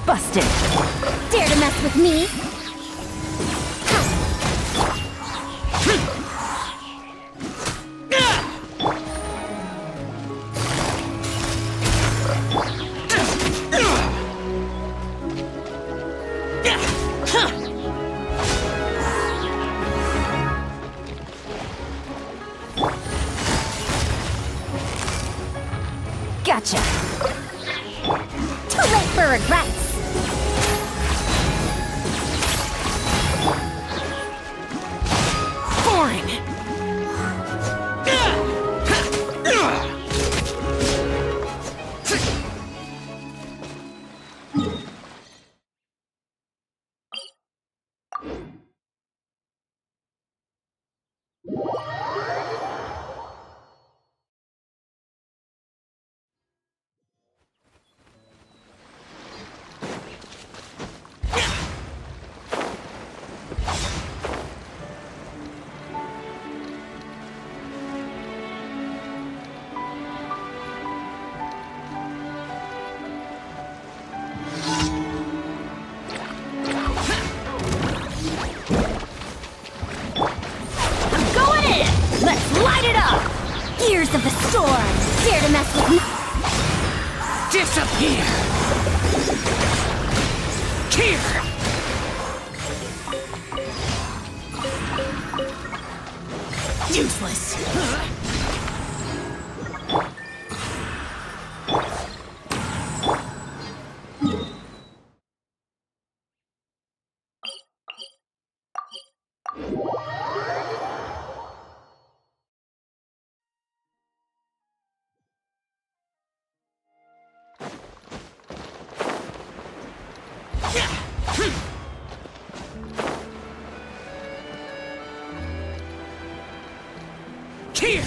Busted! Dare to mess with me? Gotcha! Too late for regrets! Boring! Gears of the storm! Dare to mess with me? Disappear! Here! Useless! Here!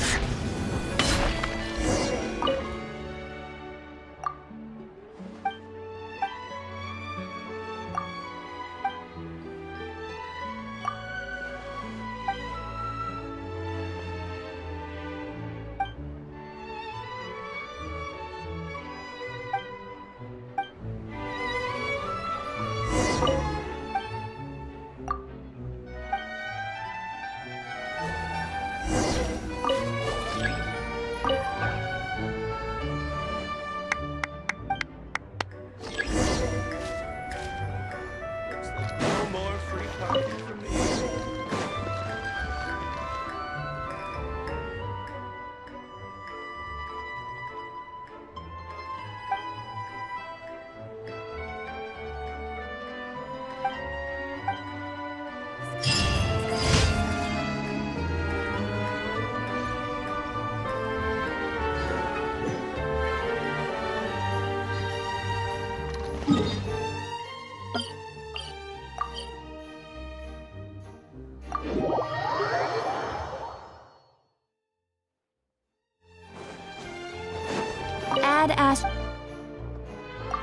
Add Ash.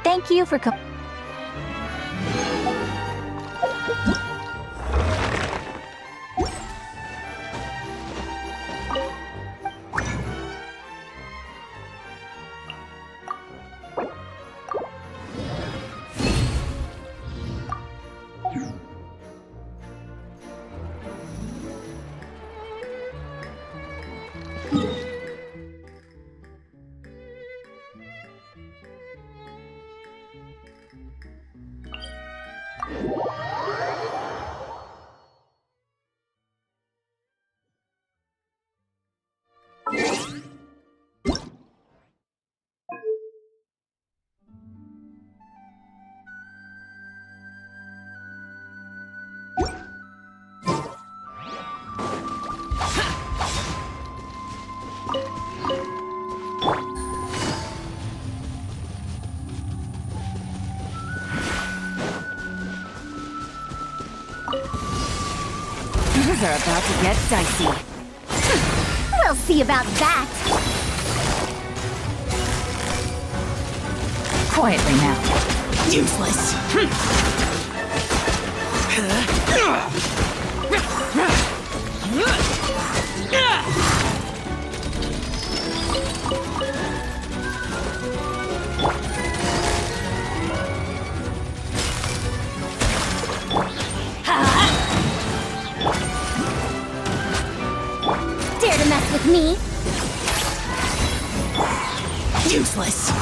Thank you for Things are about to get dicey. We'll see about that! Quietly now. Useless. Me? Useless.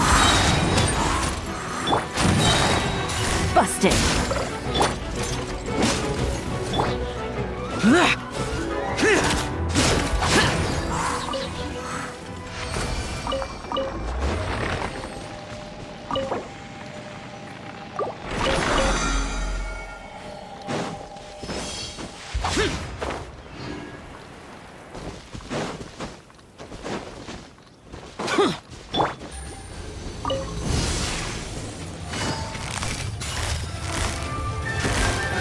Busted.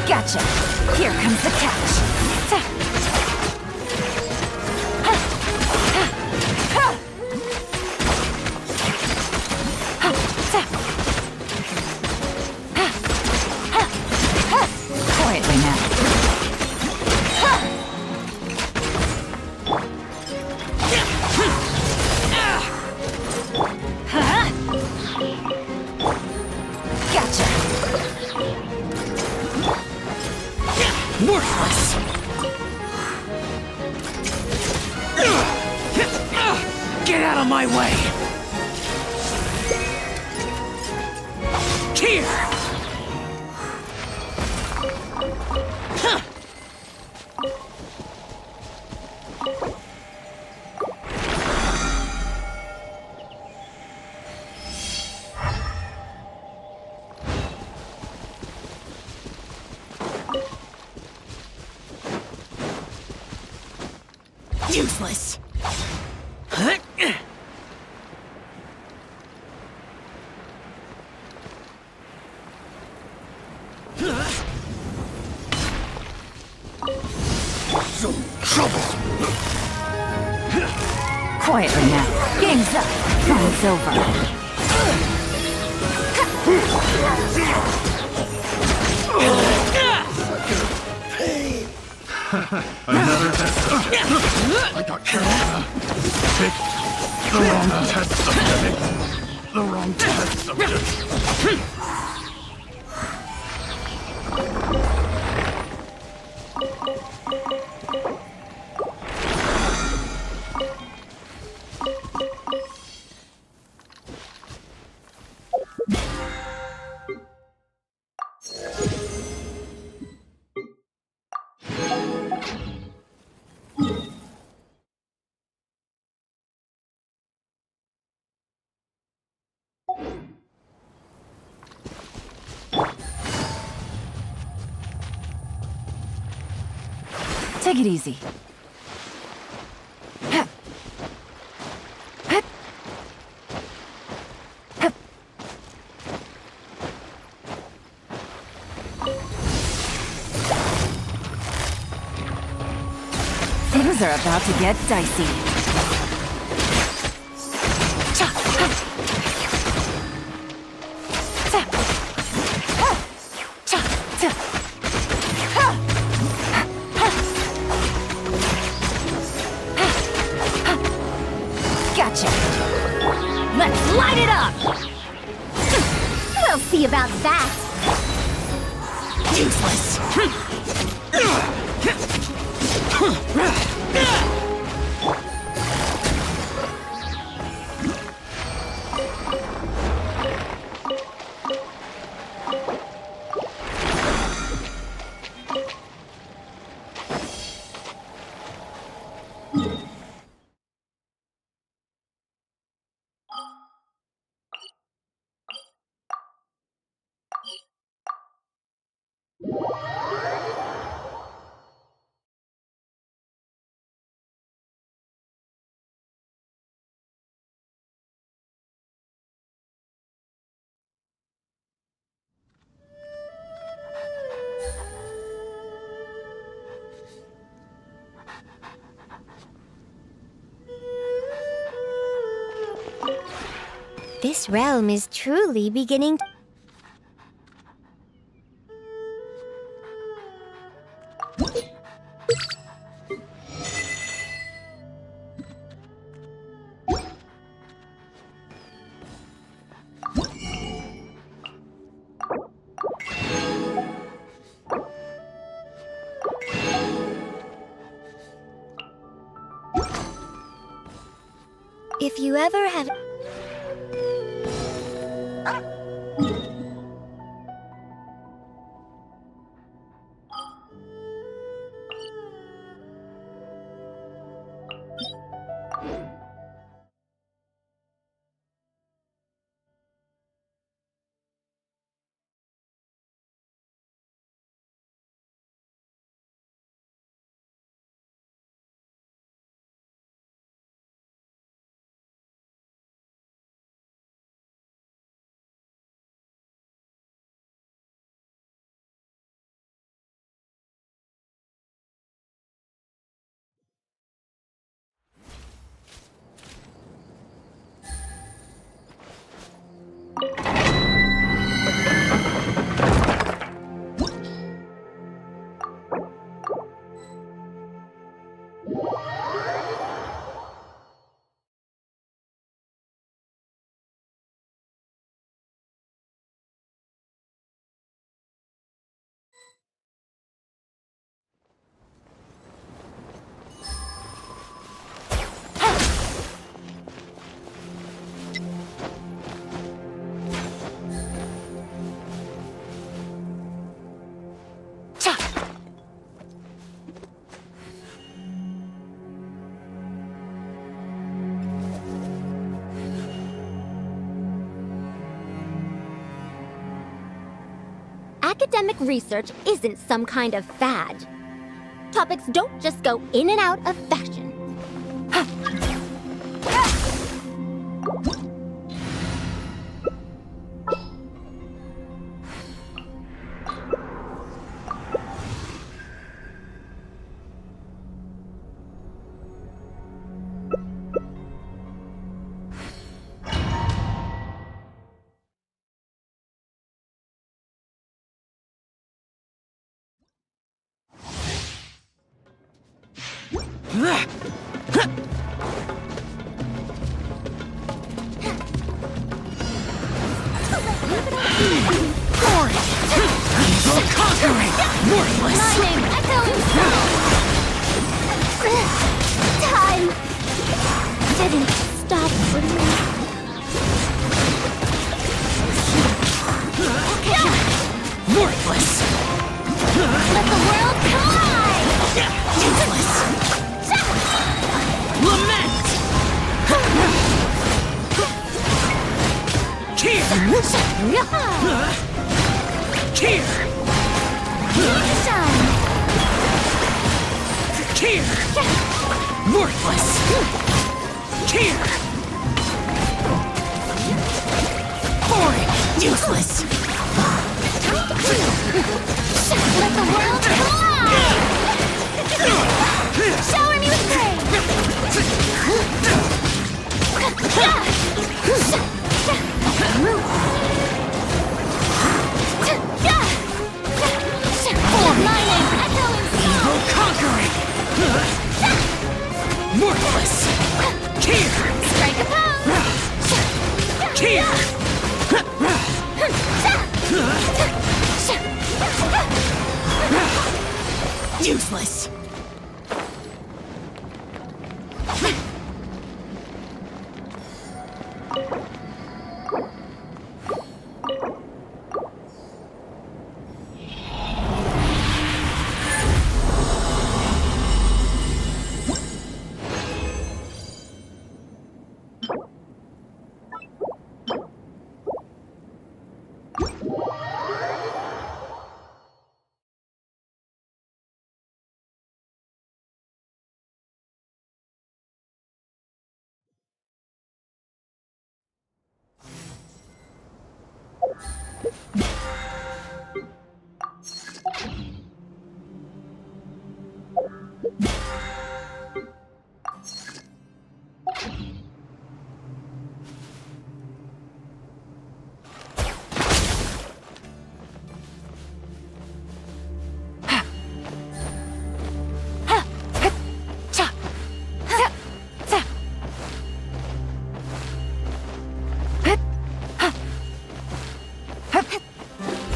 Gotcha. Here comes the catch. Quietly now. Gotcha. Worthless. Get out of my way. Here. Useless. Some trouble. Quietly now. Game's up. Fun's over. Another test subject. I got careful. Pick the wrong test subject. The wrong test subject. Take it easy. Things are about to get dicey. Gotcha. Let's light it up! We'll see about that. Useless. This realm is truly beginning to... you ever have... Academic research isn't some kind of fad. Topics don't just go in and out of fashion. Conquering! Worthless! My name echoing Time! Didn't stop for me. Worthless! Let the world collide! Useless! Lament! Cheer! Cheer! Shine! Cheer! Worthless! Cheer! Boring! Useless! Let the world collide! Shower me with praise! My name echoing Evil conquering! Worthless! Cheer! Strike a pose! Cheer! Useless!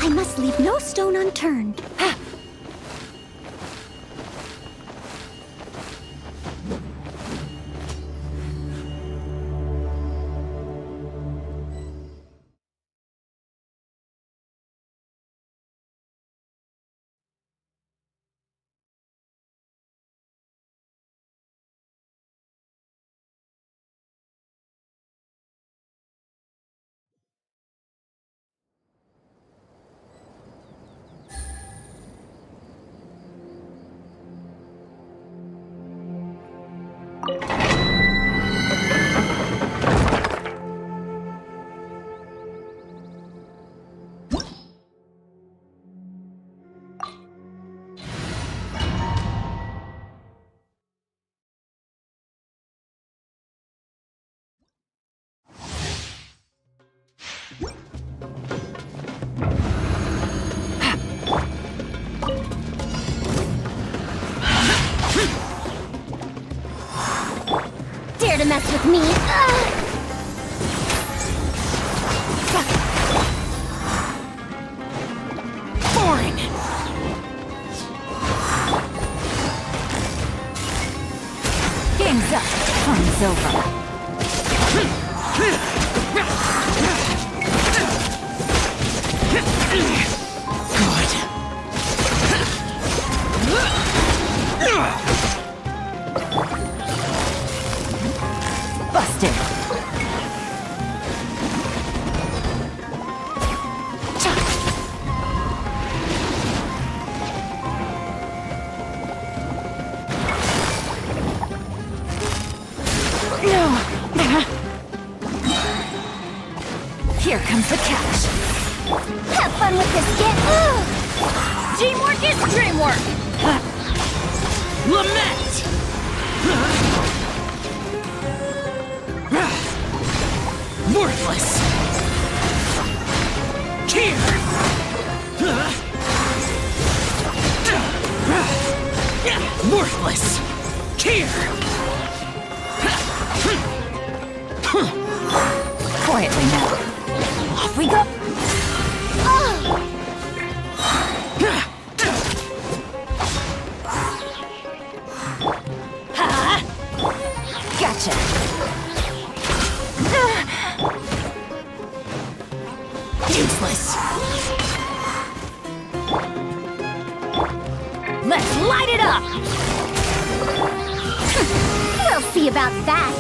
I must leave no stone unturned. to mess with me. Boring! Game's up. Fun's over. Busted. Here comes the catch. Have fun with this, Teamwork is dreamwork. Lament! Worthless! Here! Worthless! Here! Quietly now. Off we go. Gotcha. Useless! Let's light it up. We'll see about that.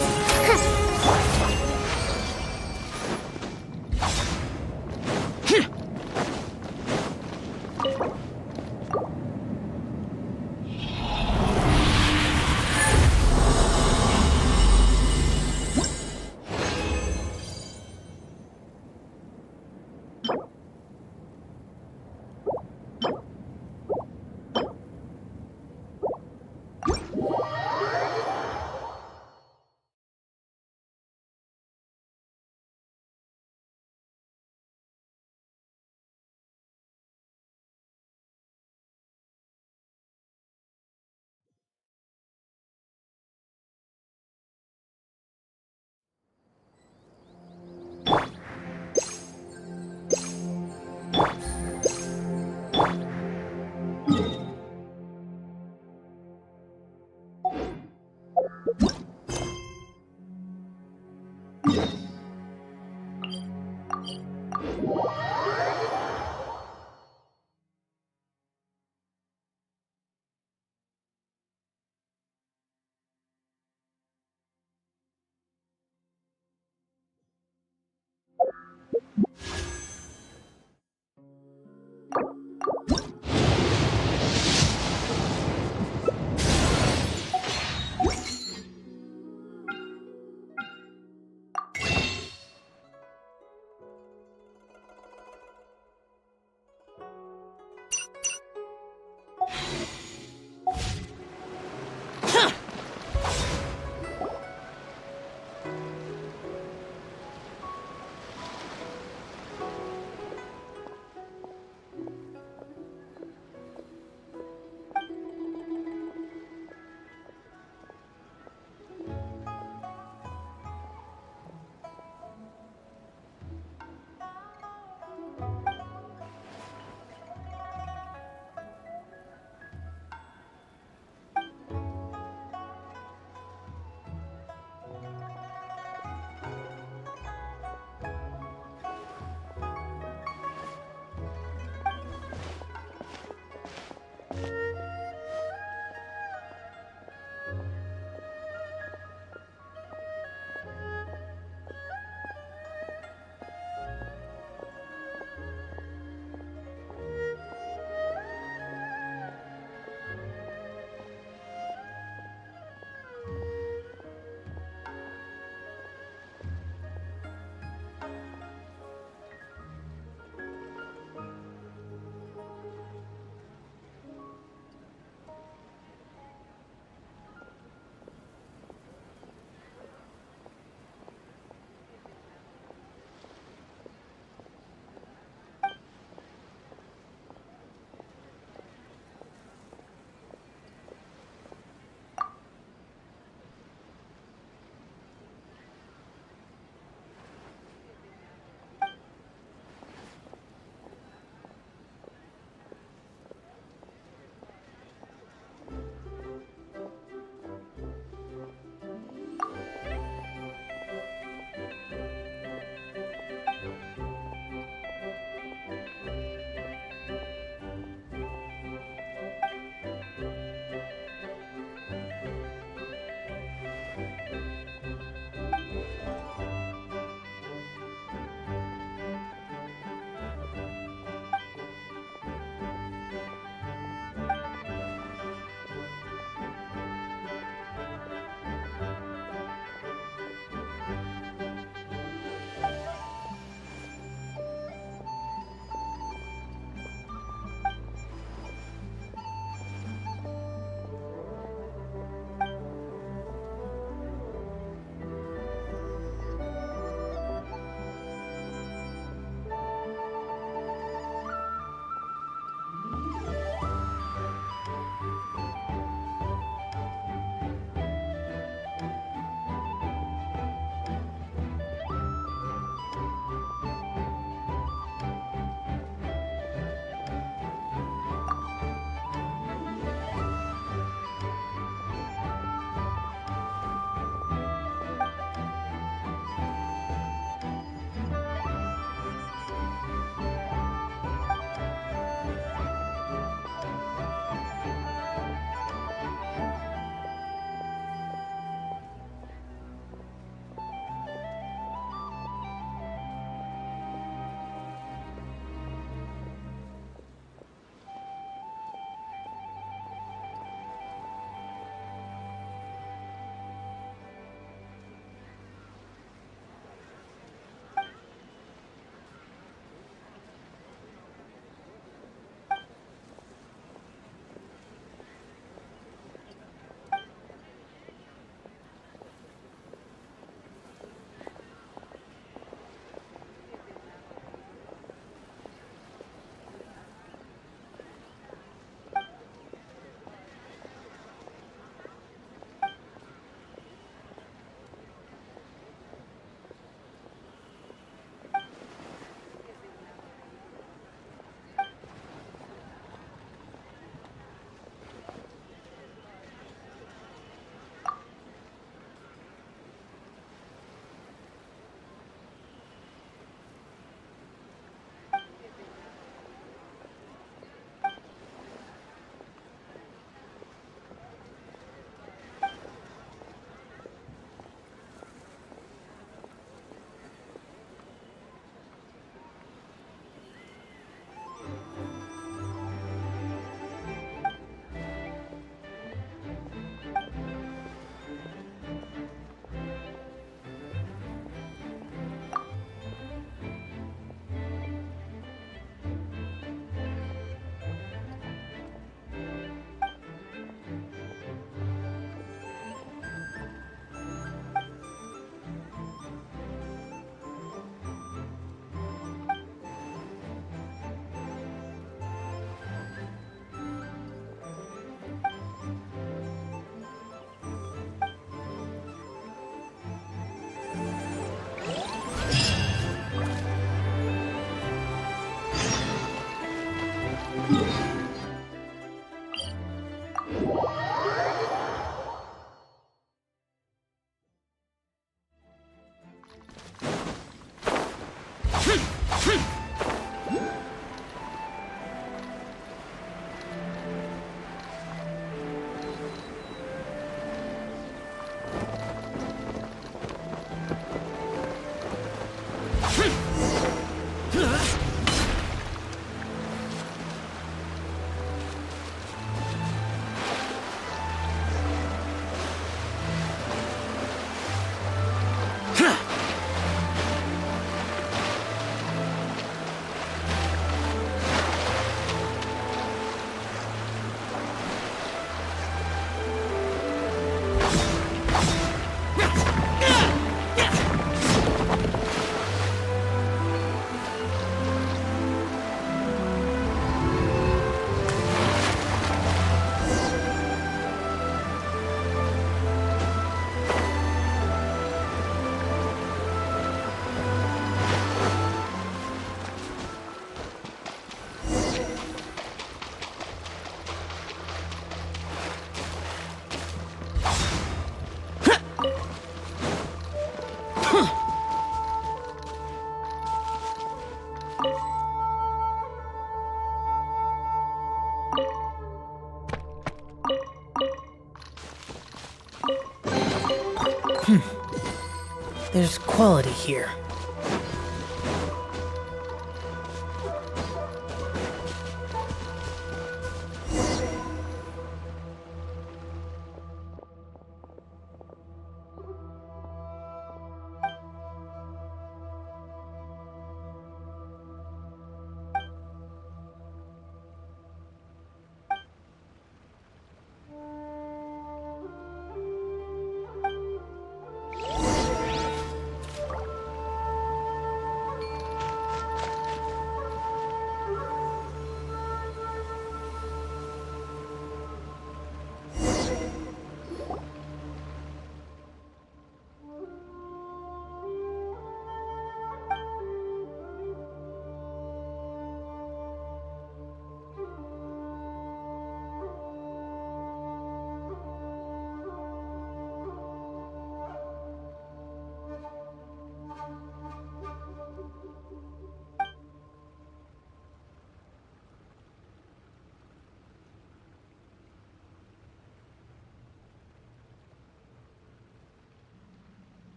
There's quality here.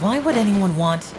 Why would anyone want...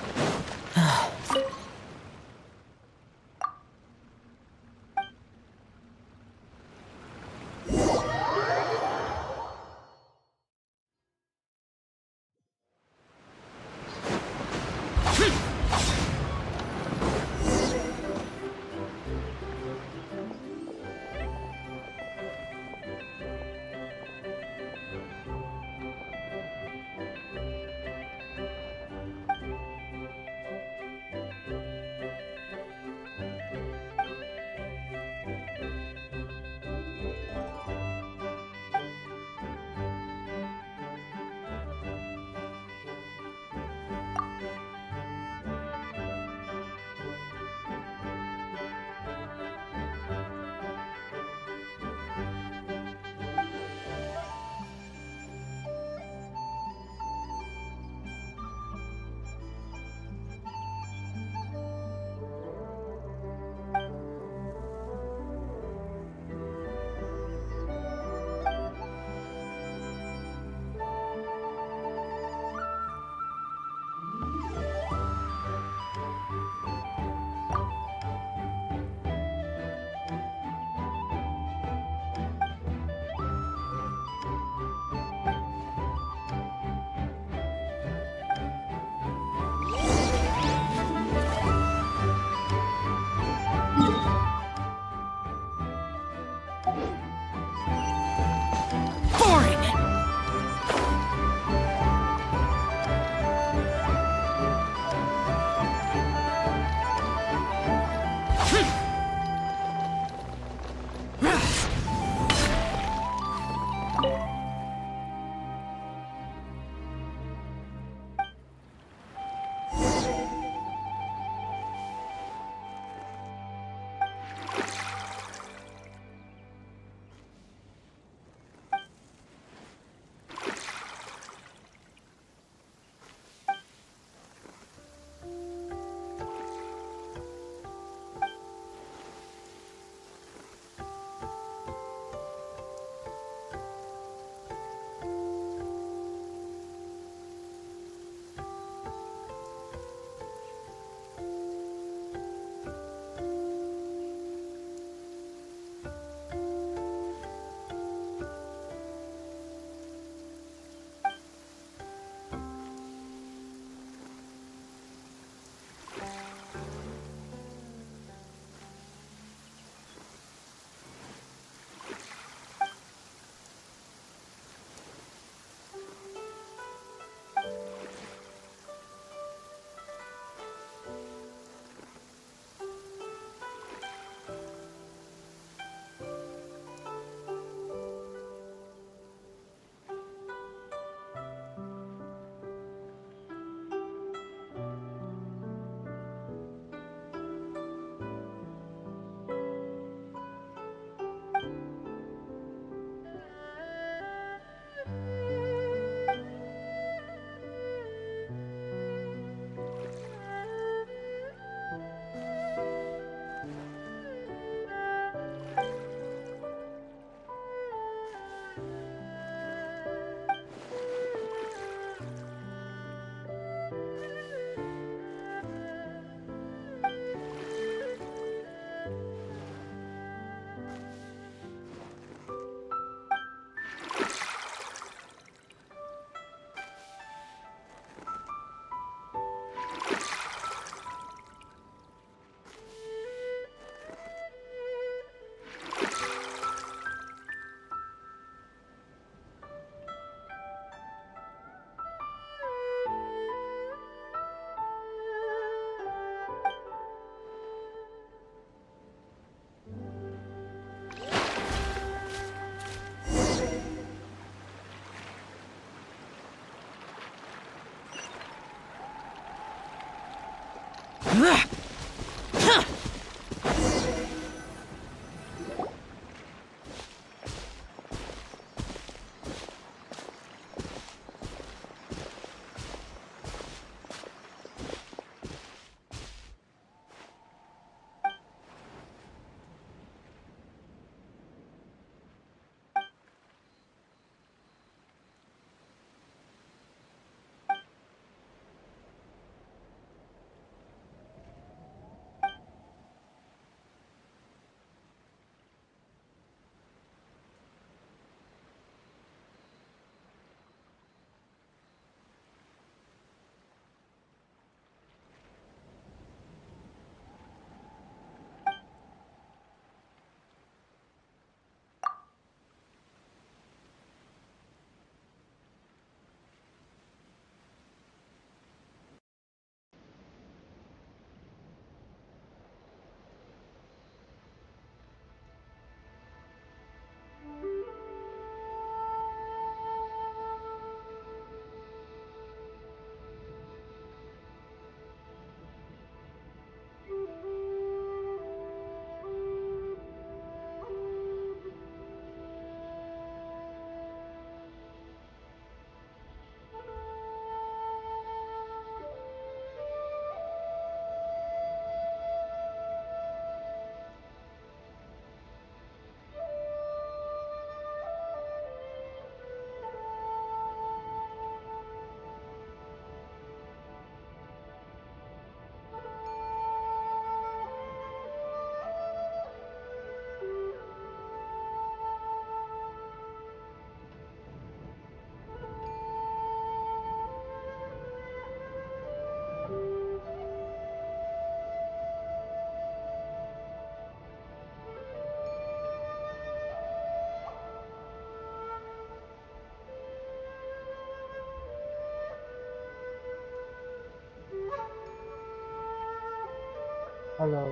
Hello.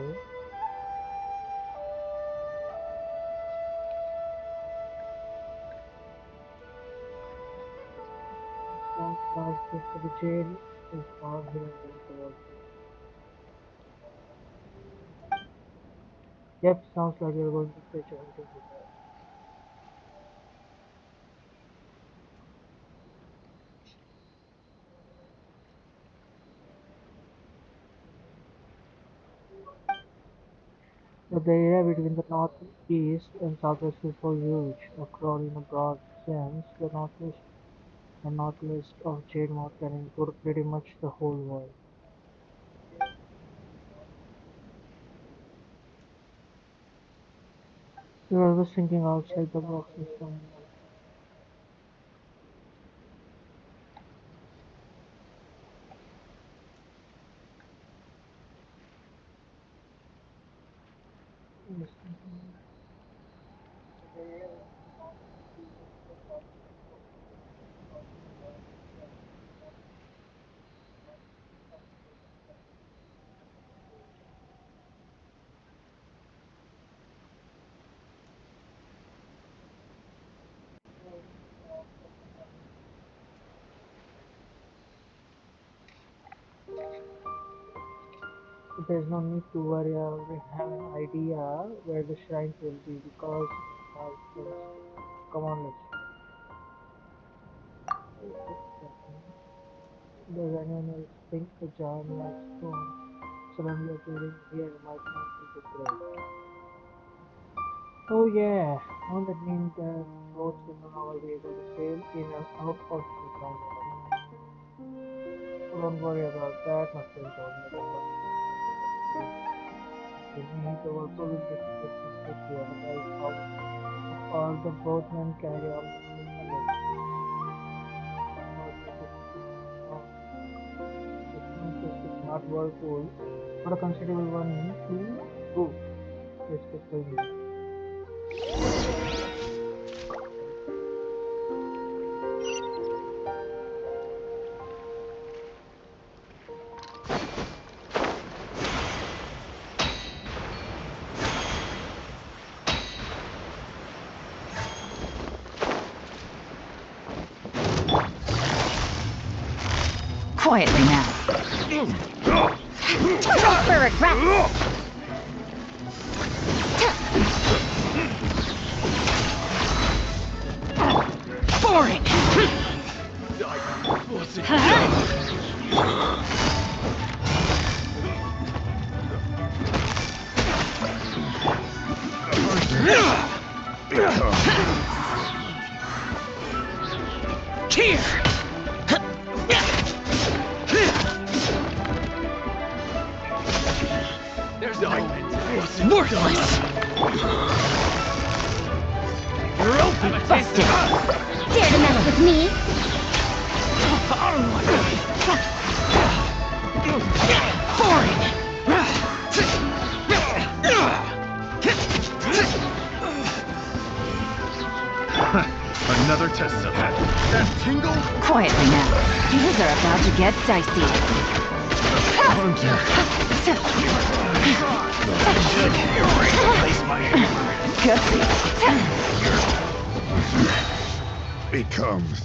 Sounds like the jail is far here than towards it. Yep, sounds like you're going to treasure hunting today. But the area between the northeast and southwest is so huge, across in a broad sense, the northwest of Jade Mouth can include pretty much the whole world. You're always thinking outside the box, Mr. Moore. Yes, but there's no need to worry. I already have an idea where the shrines will be because we have Mondstadt. Come on, let's go. Does anyone else think a giant white stone suddenly appearing here might not be the great? Oh yeah, won't that mean that boats will no longer be able to sail in and out of the groundwater? Oh, don't worry about that, my friend told me. The first we need the whirlpool will disappear completely, otherwise how all the boatmen carry on the cargo? Not just a, it's not just a smart whirlpool, but a considerable one too. Ooh, let's get going. Quietly now. For regret! Boring! Here! There's no Worthless! You're open. Busted! Dare to mess with me? Boring! Another test subject. That tingle? Quietly now. Things are about to get dicey. Place my hammer. Gutsy. Becomes.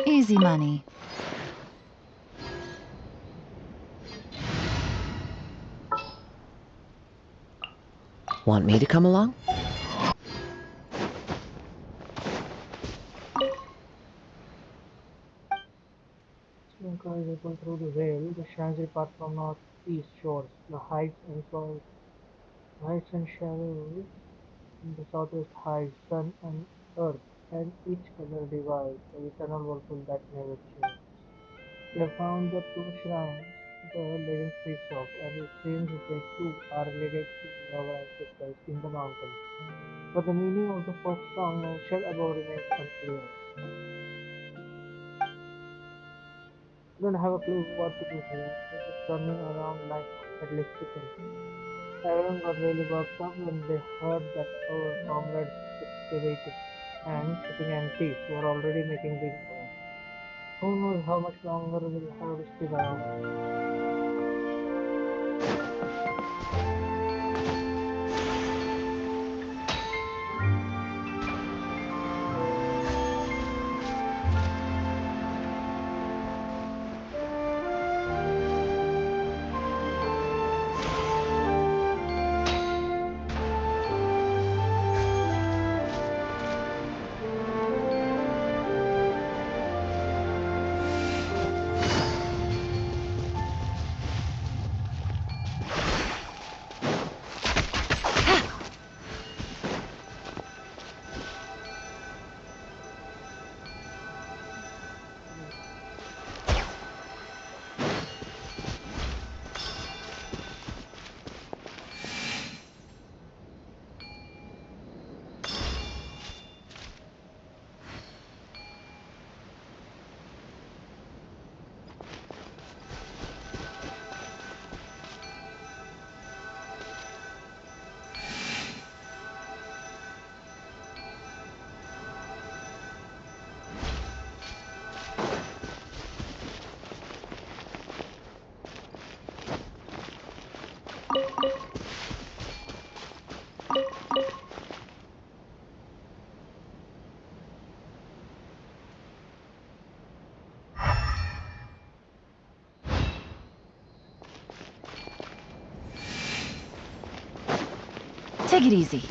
Easy money. Want me to come along? Slinker is able through the veil, the shrines depart from northeast shores, the heights and shadows in the southwest hides, sun and earth, and each other divide, the eternal whirlpool that never changes. We have found the two shrines the legend speaks of, and it seems they too are related to our ancestors in the mountains. But the meaning of the folk song mentioned above remains unclear. I don't have a clue what to do here. We're just running around like headless chickens. Everyone got really worked up when they heard that our comrades excavating and sitting empty were already making big noise. Who knows how much longer we'll have to stick around? Take it easy.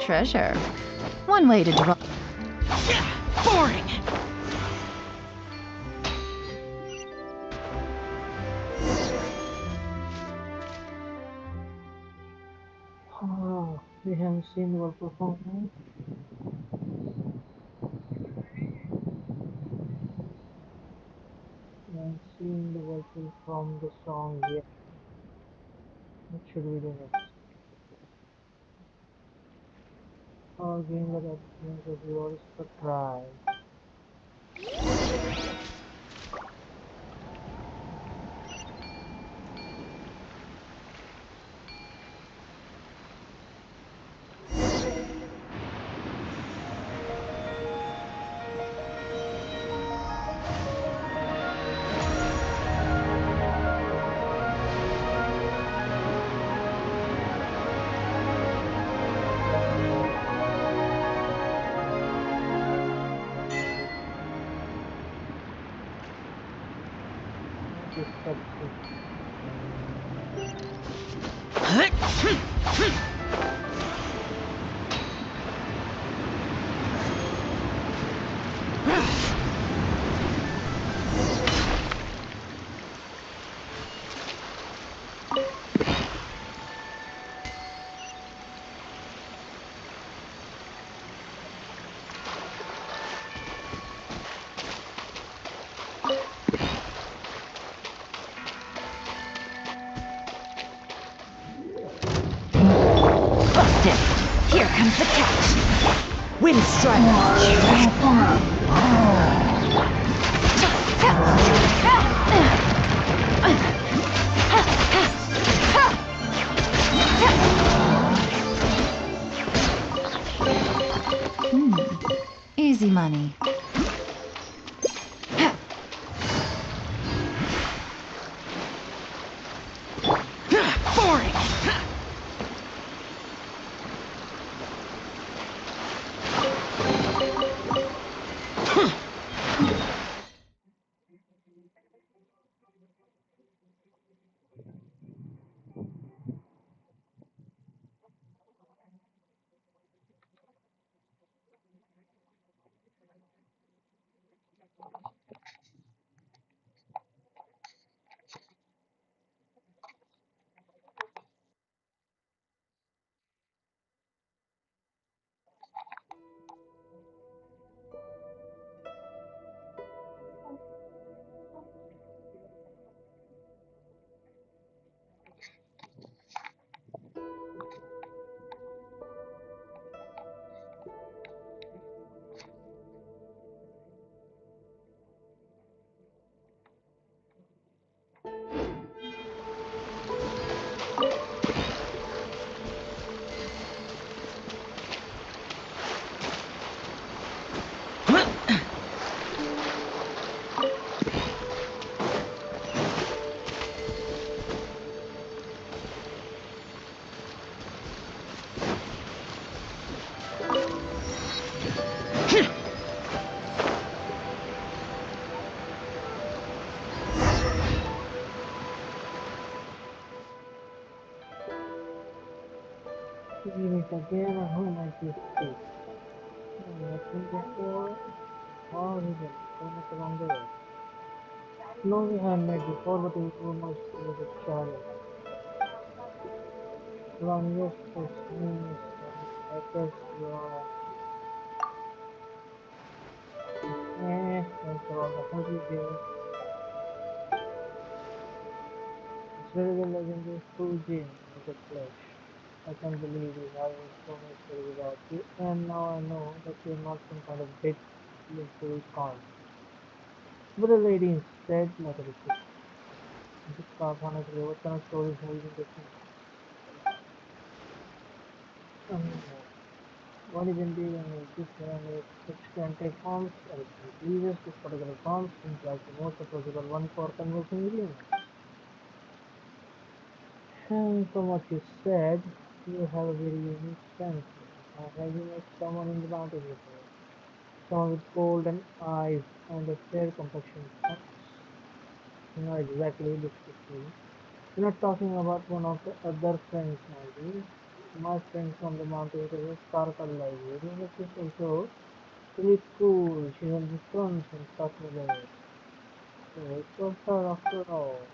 Treasure. One way to draw. Boring! Oh, we haven't seen your performance. We haven't seen the vocal from the song yet. What should we do next? Our game that experience of yours to try. This cutscene. Busted. Here comes the catch. Wind strike! Easy money. Boring! We meet again. I hope my you stay. Met him before. Oh, we did. So much along the way. No, we have met before, but it was much was a child. Longest his name is letters were thanks for all the help you gave. It's really the legendary Fujin in the flesh. I can't believe we have so many stories about you, and now I know that you're not some kind of big, beautiful con. But a lady instead, like a recruit. Just talk honestly, what kind of stories have you been getting? What is indeed and this which can take forms or increases this particular form seems like the most approachable one for conversing with humans. And from what you said, you have a very unique strength. Have you met someone in the mountains before? Someone with golden eyes and a fair complexion, perhaps? Not exactly, descriptively. You're not talking about one of the other friends, are you? My friend from the mountains is a Sparkle Library, but she's also really cool. She's on the front and stuff like that. So it was her after all.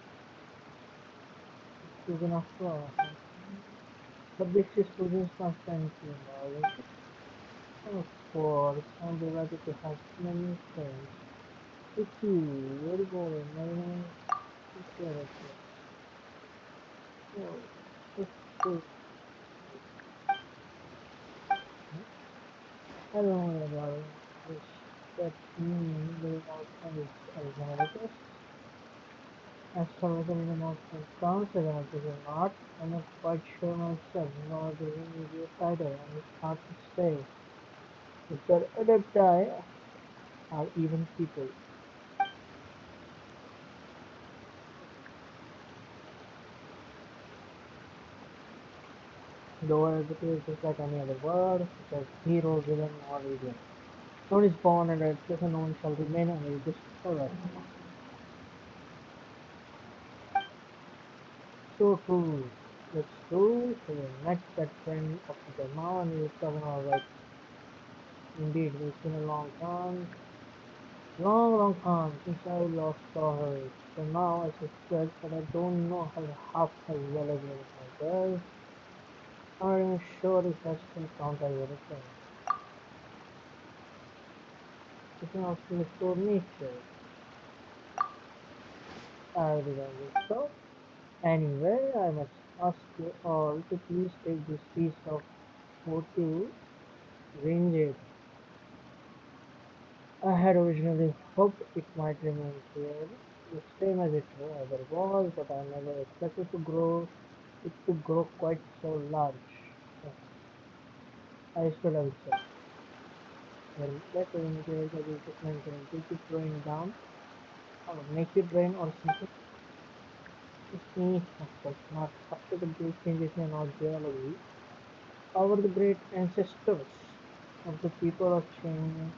Susan after all. But this is Susan's my friend too, isn't it? Of course, I'm delighted to have so many friends. With you, very boring, I know. Take care of it. So, let's see. I don't know about this. That living outside is alternatives. As far as living outside counts as an activity or not, I'm not quite sure myself. No, it doesn't give you a title, and it's hard to say if they're adepti or even people. The word is just like any other word, such as hero, villain, or idiot. One is born and a lesser known shall remain and is forever. So true. That's true. So you met that friend of the now and you're talking about like indeed it's been a long time since I last saw her. So now I suspect that I don't know her half as well as one of my girls. I'm not even sure if I still count as anything. It's an absolute pure nature. I remember so. Anyway, I must ask you all to please take this piece of votive ringgit. I had originally hoped it might remain here, the same as it ever was, but I never expected it to grow quite so large. Yes, I still have it said. Let me indicate that you just mentioned, did it rain down, or make it rain, or something? Of course not. After the great changes in our geology, our the great ancestors of the people of China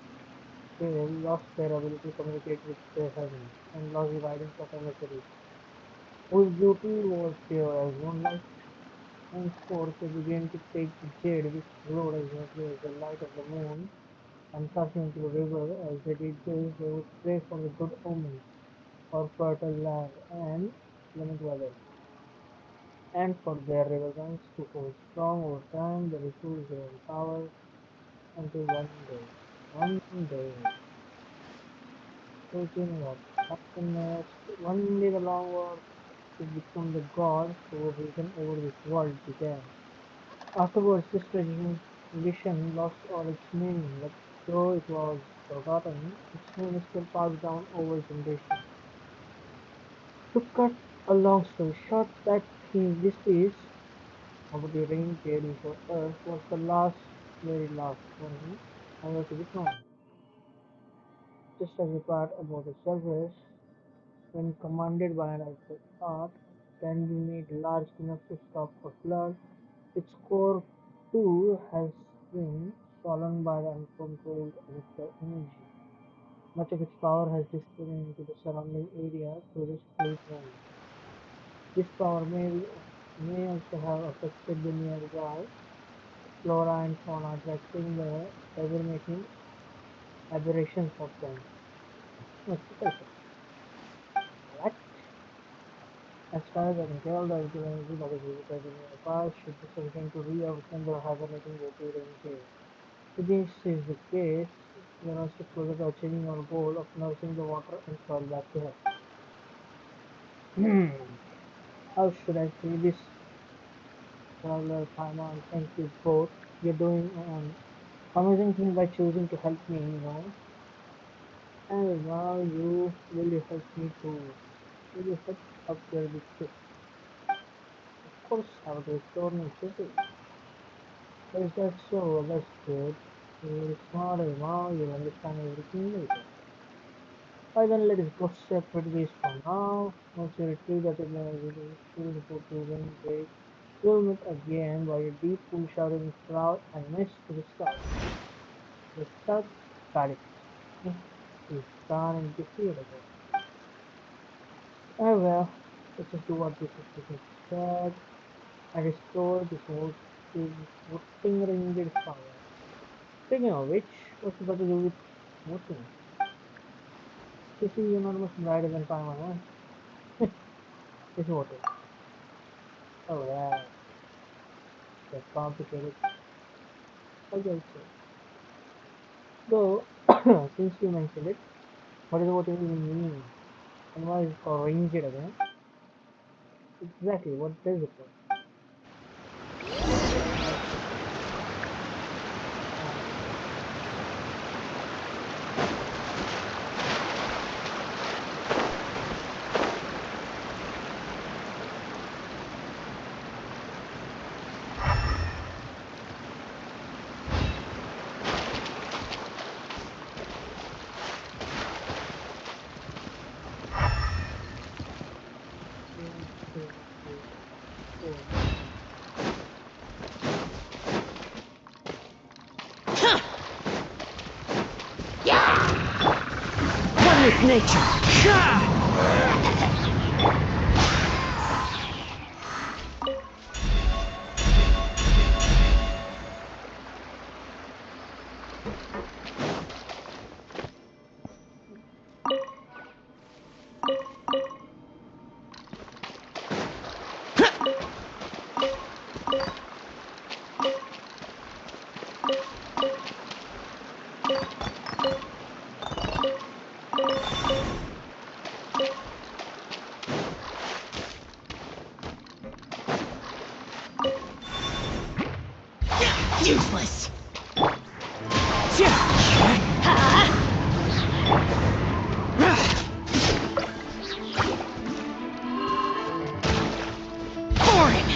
lost their ability to communicate with the heavens and lost the guidance of emissaries, whose beauty was pure as moonlight. Henceforth they began to take the jade which glowed exactly as the light of the moon and cast it into the river. As they did this, they would pray for the good omens, for fertile land and clement weather, and for their river banks to hold strong over time. They refused their own power until one day, so you know what happened next. One day the long war to become the god who was risen over this world began. Afterwards, this tradition lost all its meaning, but though it was forgotten, its name is still passed down over generations. To cut a long story short, this piece of the rain paid before Earth was the very last one ever to be known. Just as the part about the surface, when commanded by an outside art, can be made large enough to stop a flood, its core too has been swollen by the uncontrolled electrical energy. Much of its power has disappeared into the surrounding area through this fluid movement. This power may also have affected the nearby. flora and fauna, attracting the ever-making aberrations of them. What's the question? What? As far as I can tell, the energy that is visited in the past should be sufficient to reawaken the hibernating vegetarian cave. If this is the case, we are one step closer to achieving our goal of nursing the water and soil back to health. How should I say this? Traveler, Paimon, thank you both. You're doing an amazing thing by choosing to help me, you know. And now will you help me too? Will you help up there with this? Of course, I would restore my city. Is that so? That's good. You're very smart, Emma. You'll understand everything later. Why then let us go separate ways from now. Once you retrieve that energy, we'll report to Wind Break. We'll meet again by a deep pool showering cloud and mist to the south. The south, got it. He's gone and disappeared again. Oh well, let's just do what this is said. I restore this voting ringed power. Speaking of which, what's it got to do with voting? You see, you're not much brighter than Paimon, huh? It's voting. Oh yeah, that's complicated. I guess so. Though, since you mentioned it, what does voting even mean? And why is it called ranged again? Exactly, what does it mean? One with nature. Useless. Boring.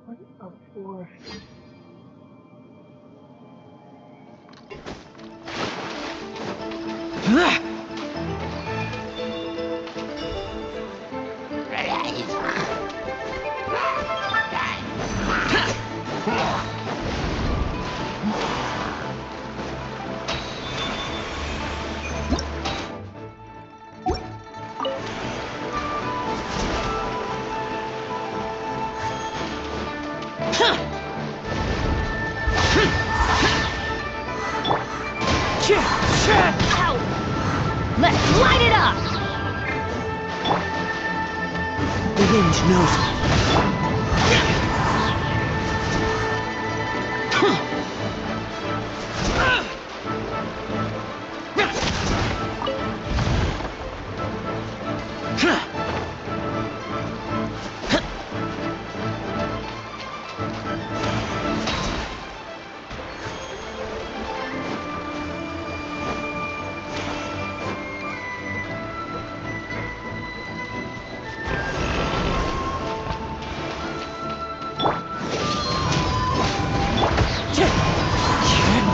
What a force. Ow! Let's light it up! The hinge knows me.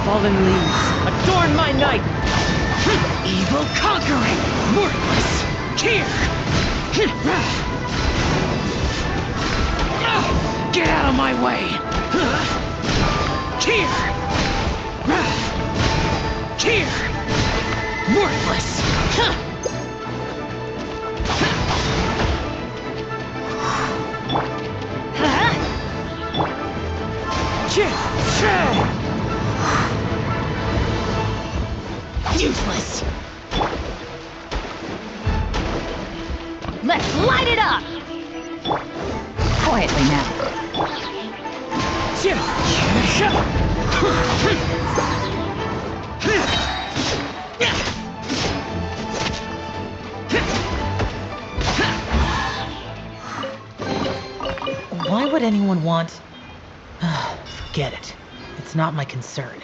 Fallen leaves, adorn my night! Evil conquering, worthless, here! Get out of my way! Here! Here! Worthless! Useless! Let's light it up! Quietly now. Why would anyone want... Forget it. It's not my concern.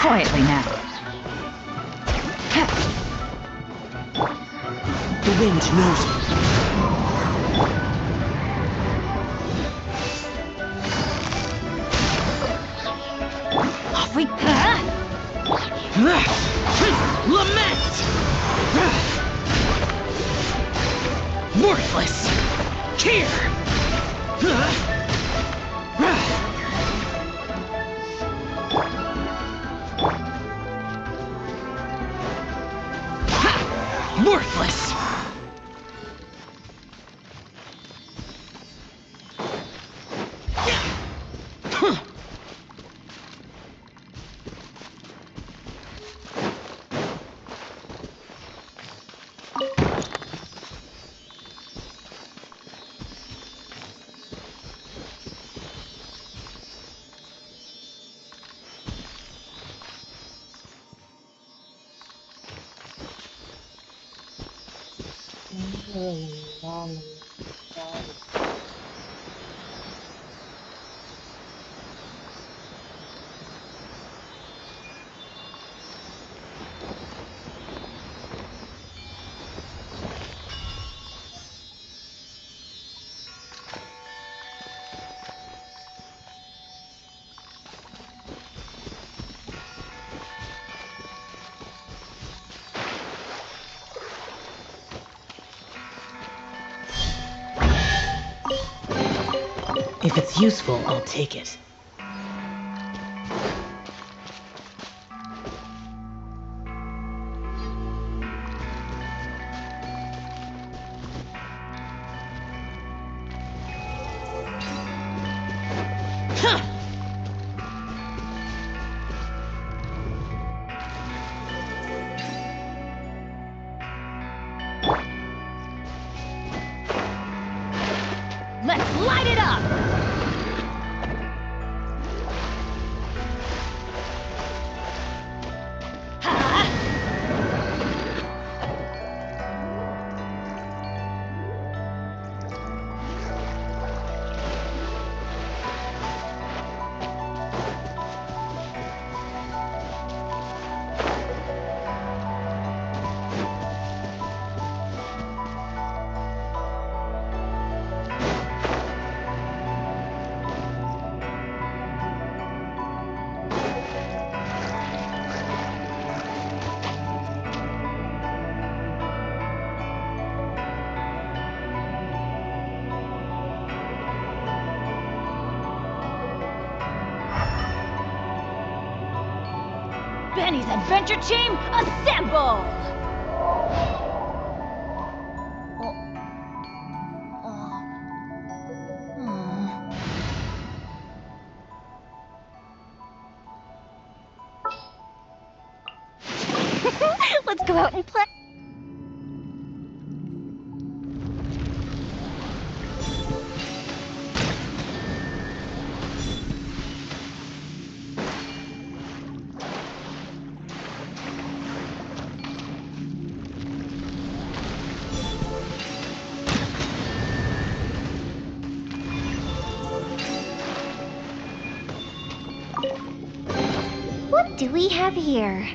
Quietly now. The wind knows it. Off we... Lament! Worthless! Here! Worthless! If it's useful, I'll take it. Let's light it up! Benny's adventure team, assemble! Let's go out and play. What do we have here?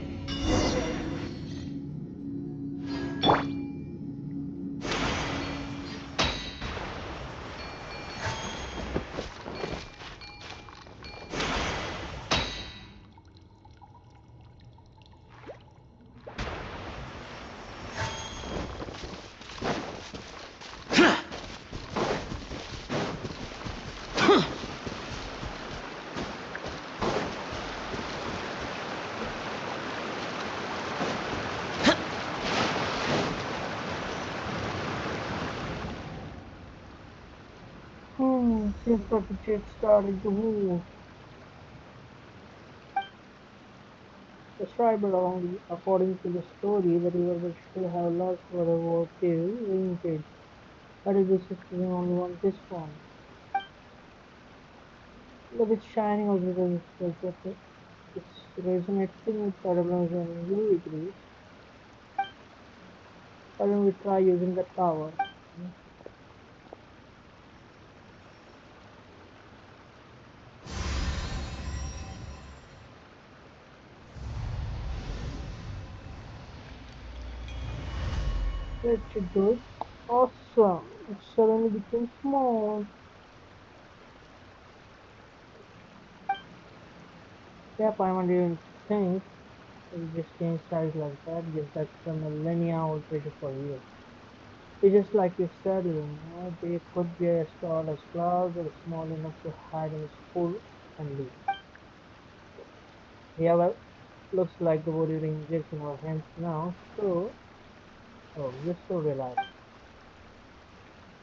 Seems like the jet's starting to move. That's right, but according to the story, the river should have lost whatever cave linkage. But this is the only one this one. Look, it's shining also because it's resonating with turbulence and UV degrees. Why don't we try using the tower? That should do it. Awesome! It suddenly became small. Yep, I don't even think it just changed size like that. Guess that's the millennia operated for you. It's just like you said, they could be as tall as clouds or small enough to hide in a school and leave. Yeah, well, looks like the body ring is in our hands now, so, oh, you're so reliable.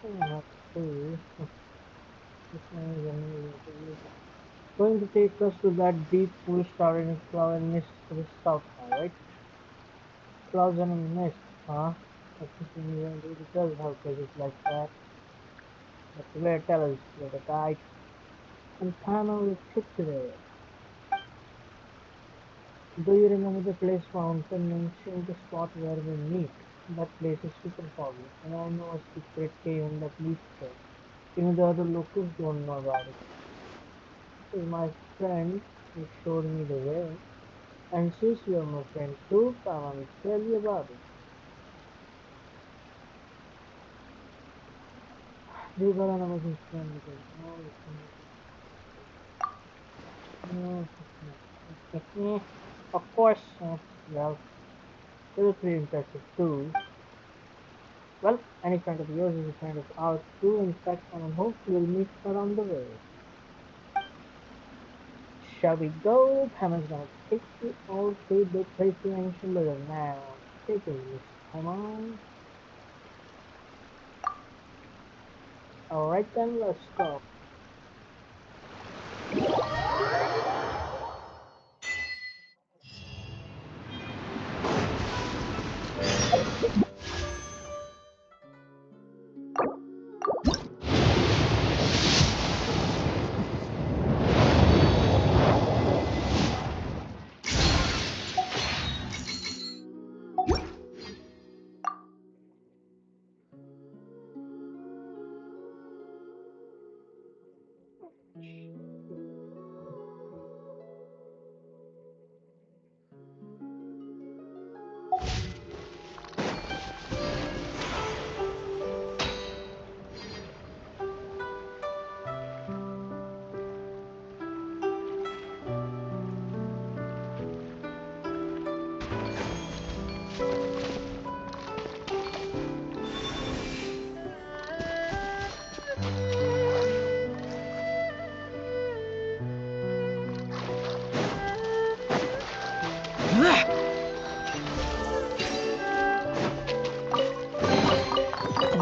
Okay. This one is amazing. Going to take us to that deep pool started in cloud and mist to the south now, right? Clouds and a mist, huh? I think New Zealand really does have places like that. But where tell us where the guide and Tana will take you there. Do you remember the place Mountain mentioned the spot where we meet? That place is super foggy, and I know a secret cave in that leads there. Even the other locals don't know about it. So my friend who showed me the way, and since you are my friend too, Tana will tell you about it. You got an amazing friend because now you can... Of course, well, you're pretty impressive too. Well, any friend of yours is a friend of ours too. In fact, I hope we'll meet around the way. Shall we go? Pamela's gonna take you all through the place you mentioned later now. Take it, Miss Pamela. Alright then, let's go.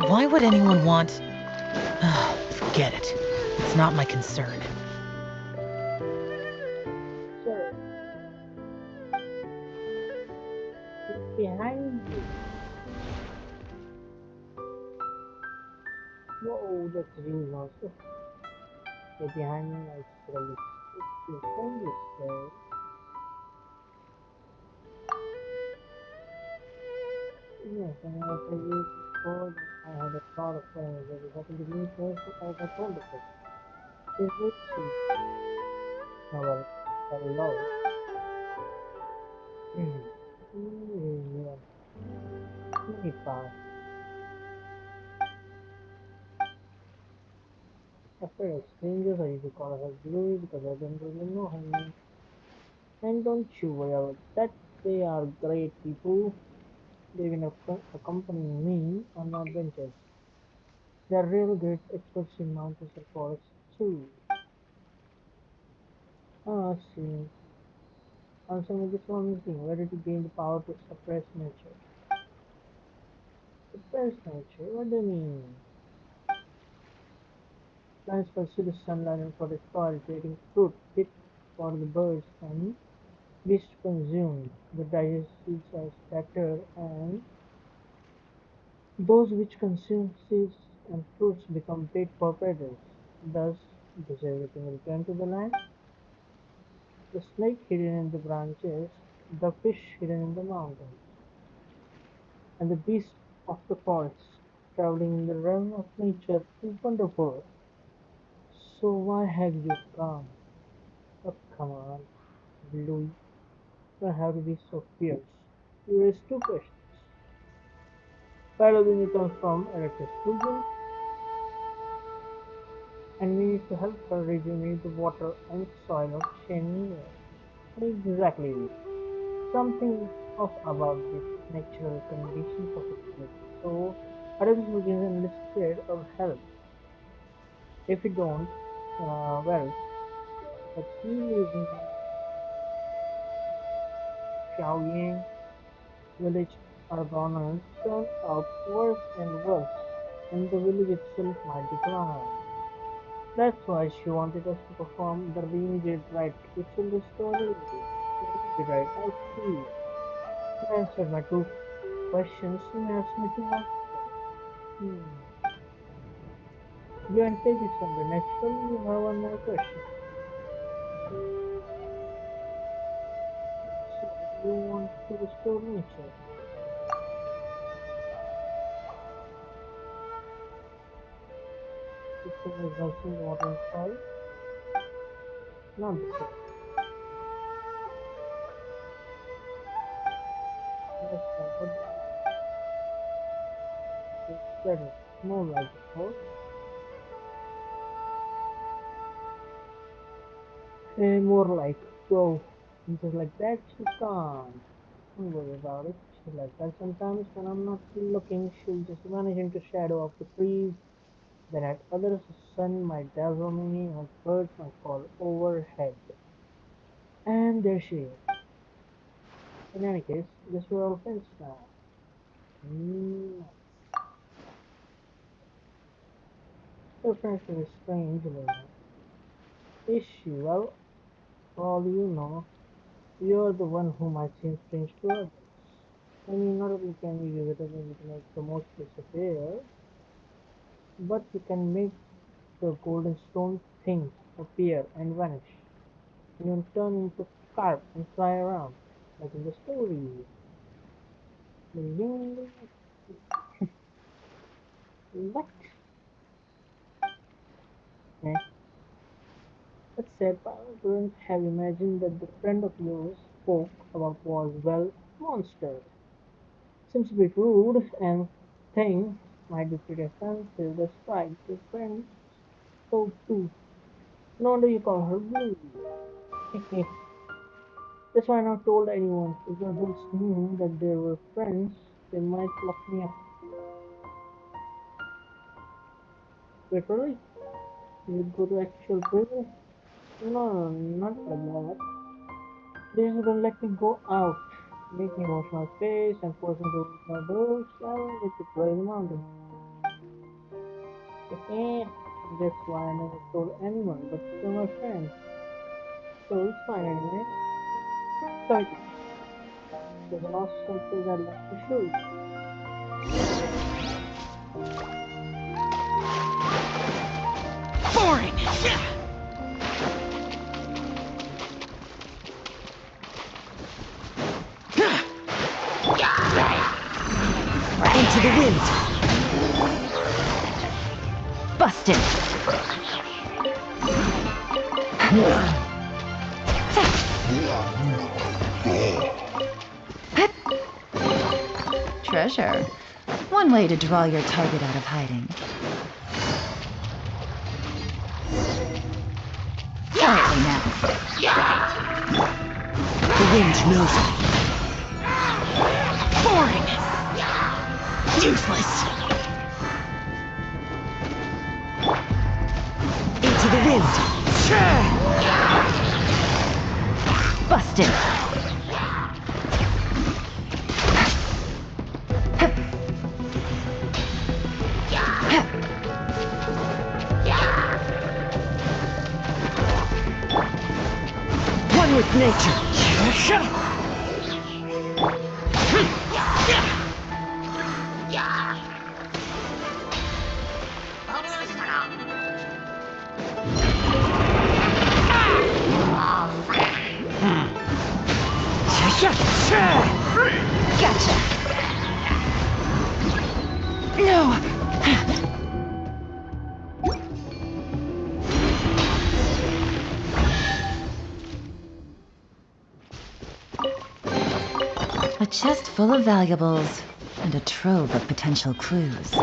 Why would anyone want... Forget it. It's not my concern. So, behind Liyue. Whoa, that's really awesome. Stay behind me, I'll tell you. If your friend is there, yes, and I'll tell you before that I had a lot of friends that happened to me first, as I told before. She's very sweet. Well, hello. Hmm. Yeah. Let me pass. After of strangers, I used to call her Blue because I don't really know her name. And don't you worry about that. They are great people. They've been accompanying me on my adventures. They're real great experts in mountains and forests too. Ah, see. Answer me this one thing. Where did you gain the power to suppress nature? Suppress nature? What do you mean? Plants pursue the sunlight and protect soil, creating fruit fit for the birds and beasts to consume. The digest seeds are scattered, and those which consume seeds and fruits become bait for predators. Thus, does everything return to the land? The snake hidden in the branches, the fish hidden in the mountains, and the beast of the forest traveling in the realm of nature is wonderful. So why have you come? Oh, come on, Louis. You don't have to be so fierce. You raised two questions. Paladini comes from Erectus region, and we need to help her rejuvenate the water and soil of Chenier. Exactly. Something off about the natural conditions of the planet. So, Adams region enlisted our help. If we don't, well, the tea leaves in Xiaoyang village are gonna turn out worse and worse, and the village itself might decline. That's why she wanted us to perform the Ranger rite, which will restore Liyue. Ranger rite, I see. You answered my two questions, you may ask me two more questions. Hmm. You and take it somewhere natural, you have one more question. So, you want to restore nature? The same as nurturing the water and soil? Not the same. Understand what do you mean? Better, more like it, or more like, go. And just like that, she's gone. Don't worry about it. She's like that sometimes when I'm not looking, she'll just vanish into shadow of the trees. Then at others, the sun might dazzle me, or birds might call overhead. And there she is. In any case, guess we're all friends now. Mm, your friendship is strange, Luna. Is she? Well, for all you know, you're the one who might seem strange to others. I mean, not only can you use it ability to make the most disappear, but you can make the golden stone things appear and vanish, and then turn into carp and fly around, like in the story. What? Eh, that said, I couldn't have imagined that the friend of yours spoke about was, well, monster. Seems a bit rude and thing might be pretty offensive. That's right, your friend spoke too. No wonder you call her Blue. That's why I not told anyone. If the adults knew that they were friends, they might lock me up. Wait, really? You would go to actual prison? No, not like that. They just don't let me go out. Make me wash my face and force me to open my doors. I need to play the mountain. That's why I never told anyone, but you're my friend. So it's fine anyway. So Okay, the last sculptures are left to show you. Boring! Into the wind. Busted. Treasure. One way to draw your target out of hiding. Quietly now. The wind knows me. Boring! Useless! Into the wind. Busted. One with nature. Gotcha. No. A chest full of valuables and a trove of potential clues.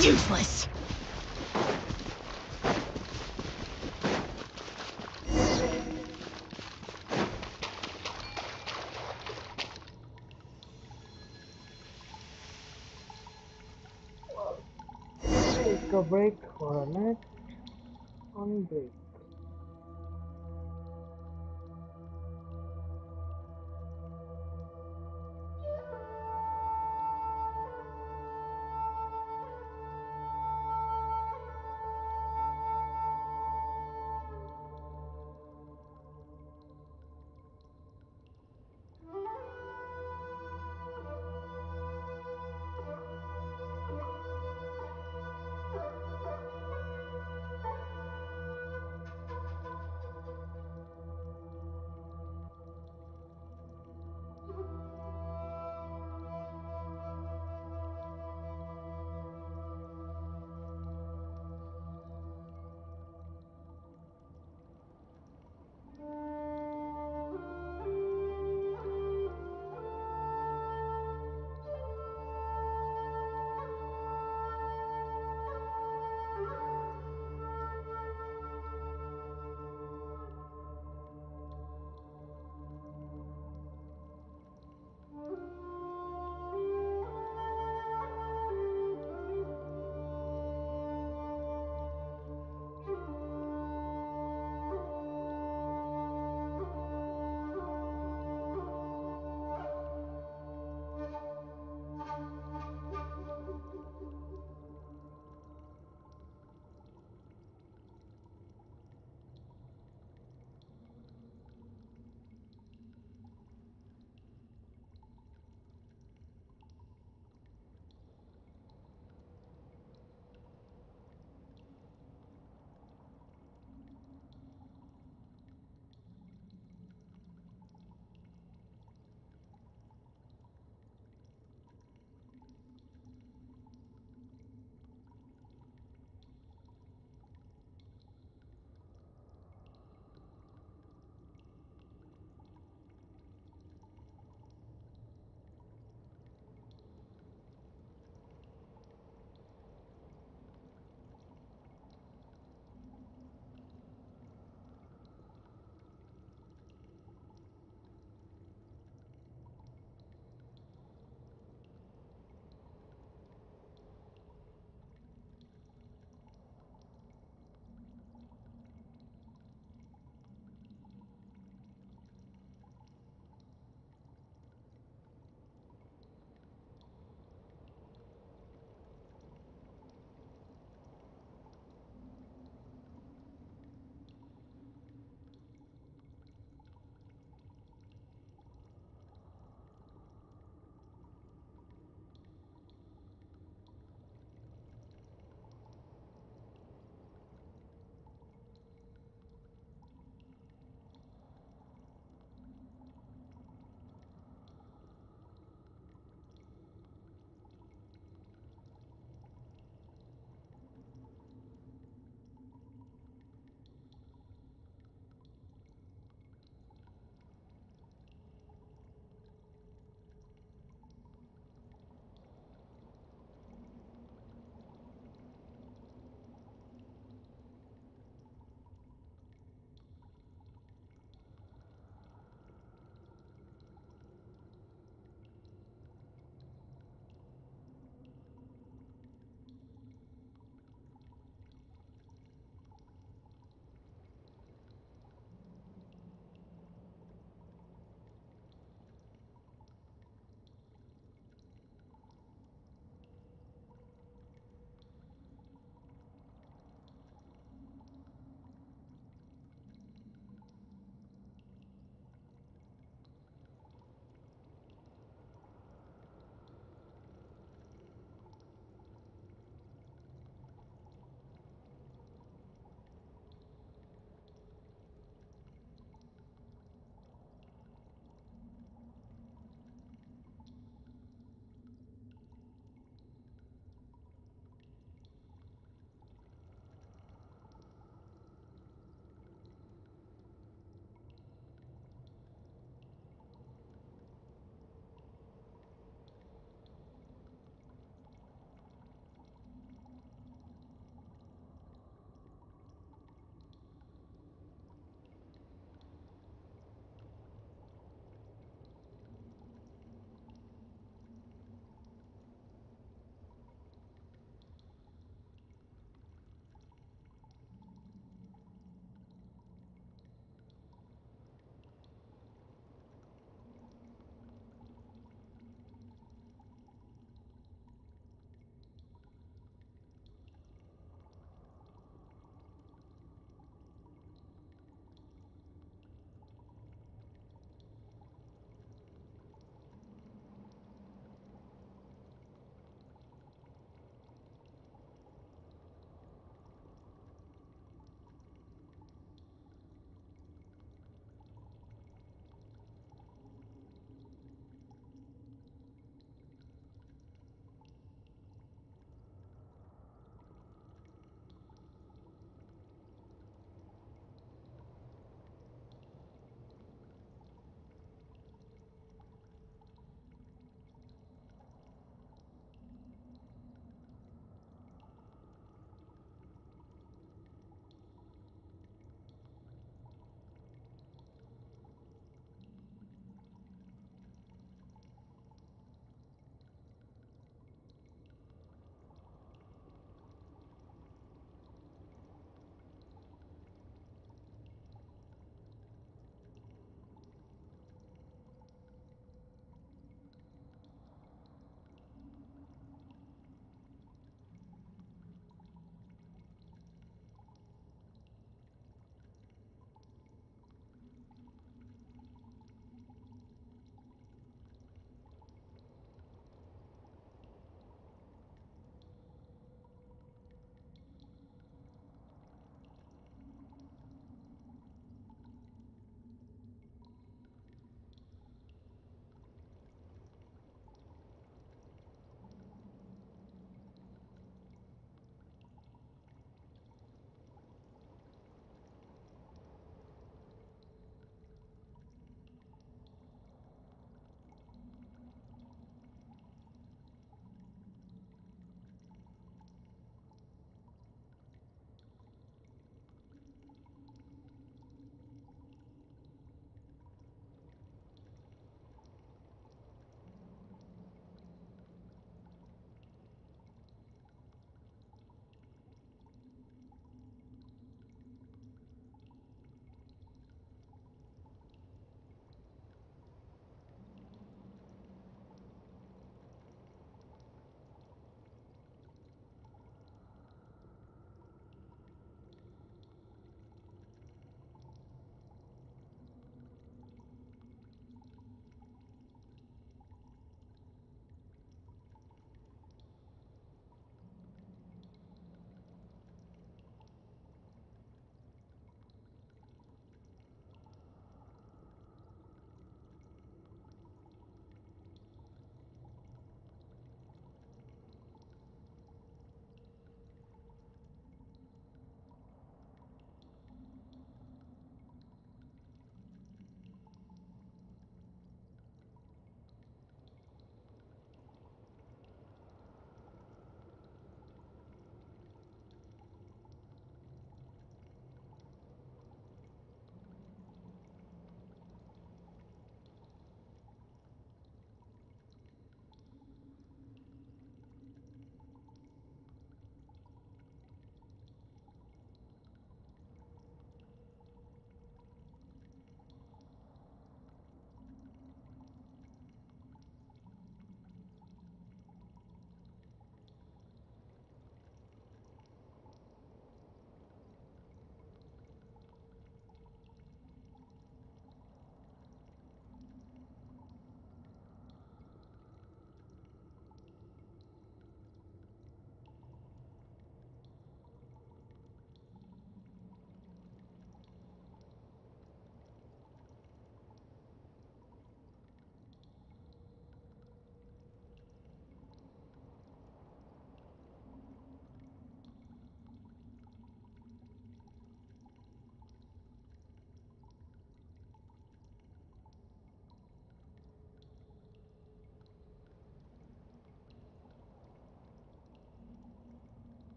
Useless! Take a break for a minute. On break.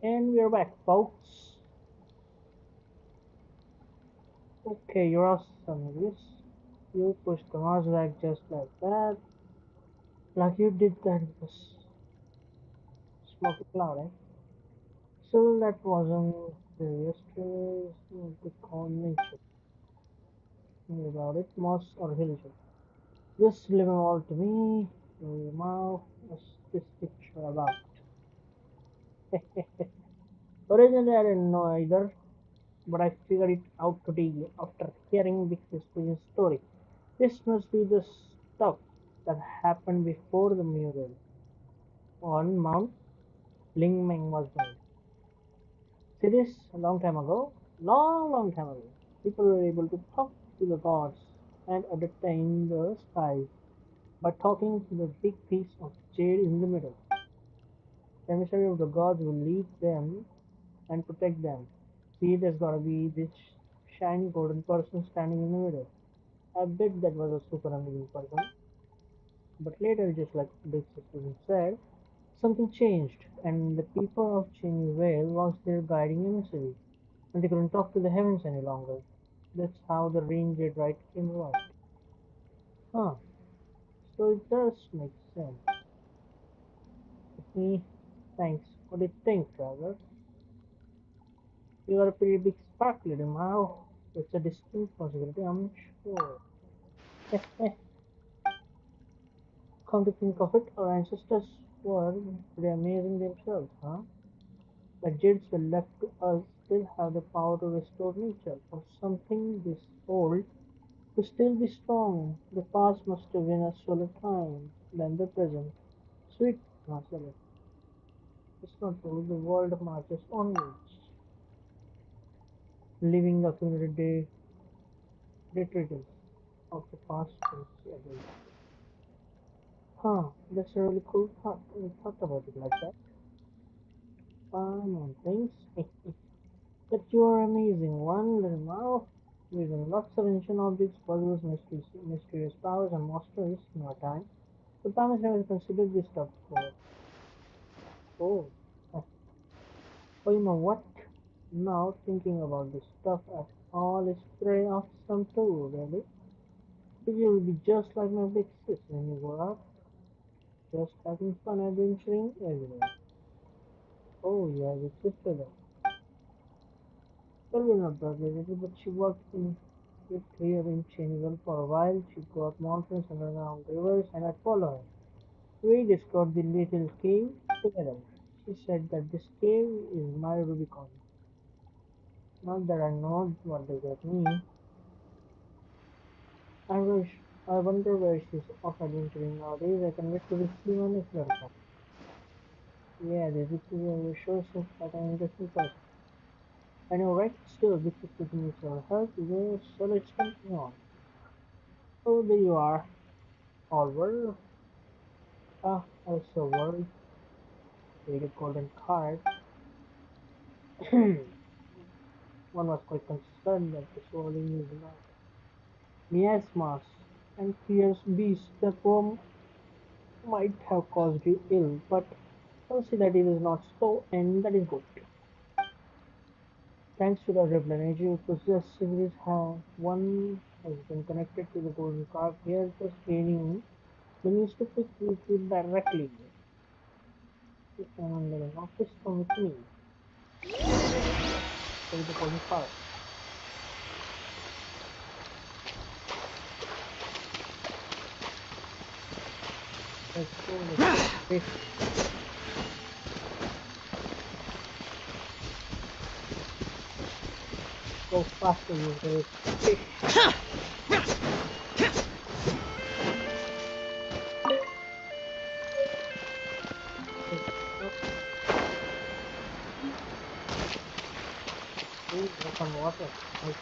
And we're back, folks. Okay, you're awesome, yes. You pushed the mouse back just like that. Like you did that with the smoky cloud, eh? So that wasn't the yesterday's the nature. Think about it, moss or hillside. Just leave them all to me. Your mouth, what's this picture about? Originally, I didn't know either, but I figured it out today after hearing Big Sister's story. This must be the stuff that happened before the mural on Mount Lingmeng was made. See this a long time ago? Long time ago. People were able to talk to the gods and entertain the skies by talking to the big piece of jade in the middle. The emissary of the gods will lead them and protect them. See, there's gotta be this shiny golden person standing in the middle. I bet that was a super amazing person. But later, just like Big Sister said, something changed, and the people of Chinny Vale lost their guiding emissary, and they couldn't talk to the heavens any longer. That's how the rain jade right came about. Huh, so it does make sense. Hmm, thanks. What do you think, Traveler? You are a pretty big spark, little Mao. It's a distinct possibility, I'm sure. Come to think of it, our ancestors were pretty amazing themselves, huh? The jades were left to us still have the power to restore nature. For something this old to still be strong, the past must have been a slower time than the present. Sweet Marcellus, it's not true, the world marches onwards, leaving the accumulated detritus of the past to others. Huh, that's a really cool thought. We thought about it like that. Fun on things. But you are amazing one, little Mao. Using lots of ancient objects, puzzles, mysterious powers, and monsters in our time. The Palmers never considered this stuff before. Oh, uh, oh, you know what? Now thinking about this stuff at all is pretty awesome too, really. It will be just like my big sis when you go out, just having fun adventuring everywhere. Oh, you have a sister then. Well, we're not that related, but she worked in it here in Cheneyville for a while. She'd go up mountains and around rivers, and I'd follow her. We discovered the little cave together. She said that this cave is my Rubicon. Not that I know what does that mean. I wish, I wonder where she's off adventuring nowadays. I can wait to receive my next letter. Yeah, this is sure seems like an interesting person. I know, right? Still, this is needs your help, so let's continue on. Oh, there you are. All well. Ah, I was so worried. With a golden card. One was quite concerned that the swallowing is not miasmas and fierce beasts that worm might have caused you ill, but I'll see that it is not so, and that is good. Thanks to the Rebel energy you possess, Sigrid one has been connected to the golden card here, just gaining the news to speak with you directly. If I'm under an office, come with me. Take the golden card. Let's go. Go faster, you guys. Ooh, some water. Nice.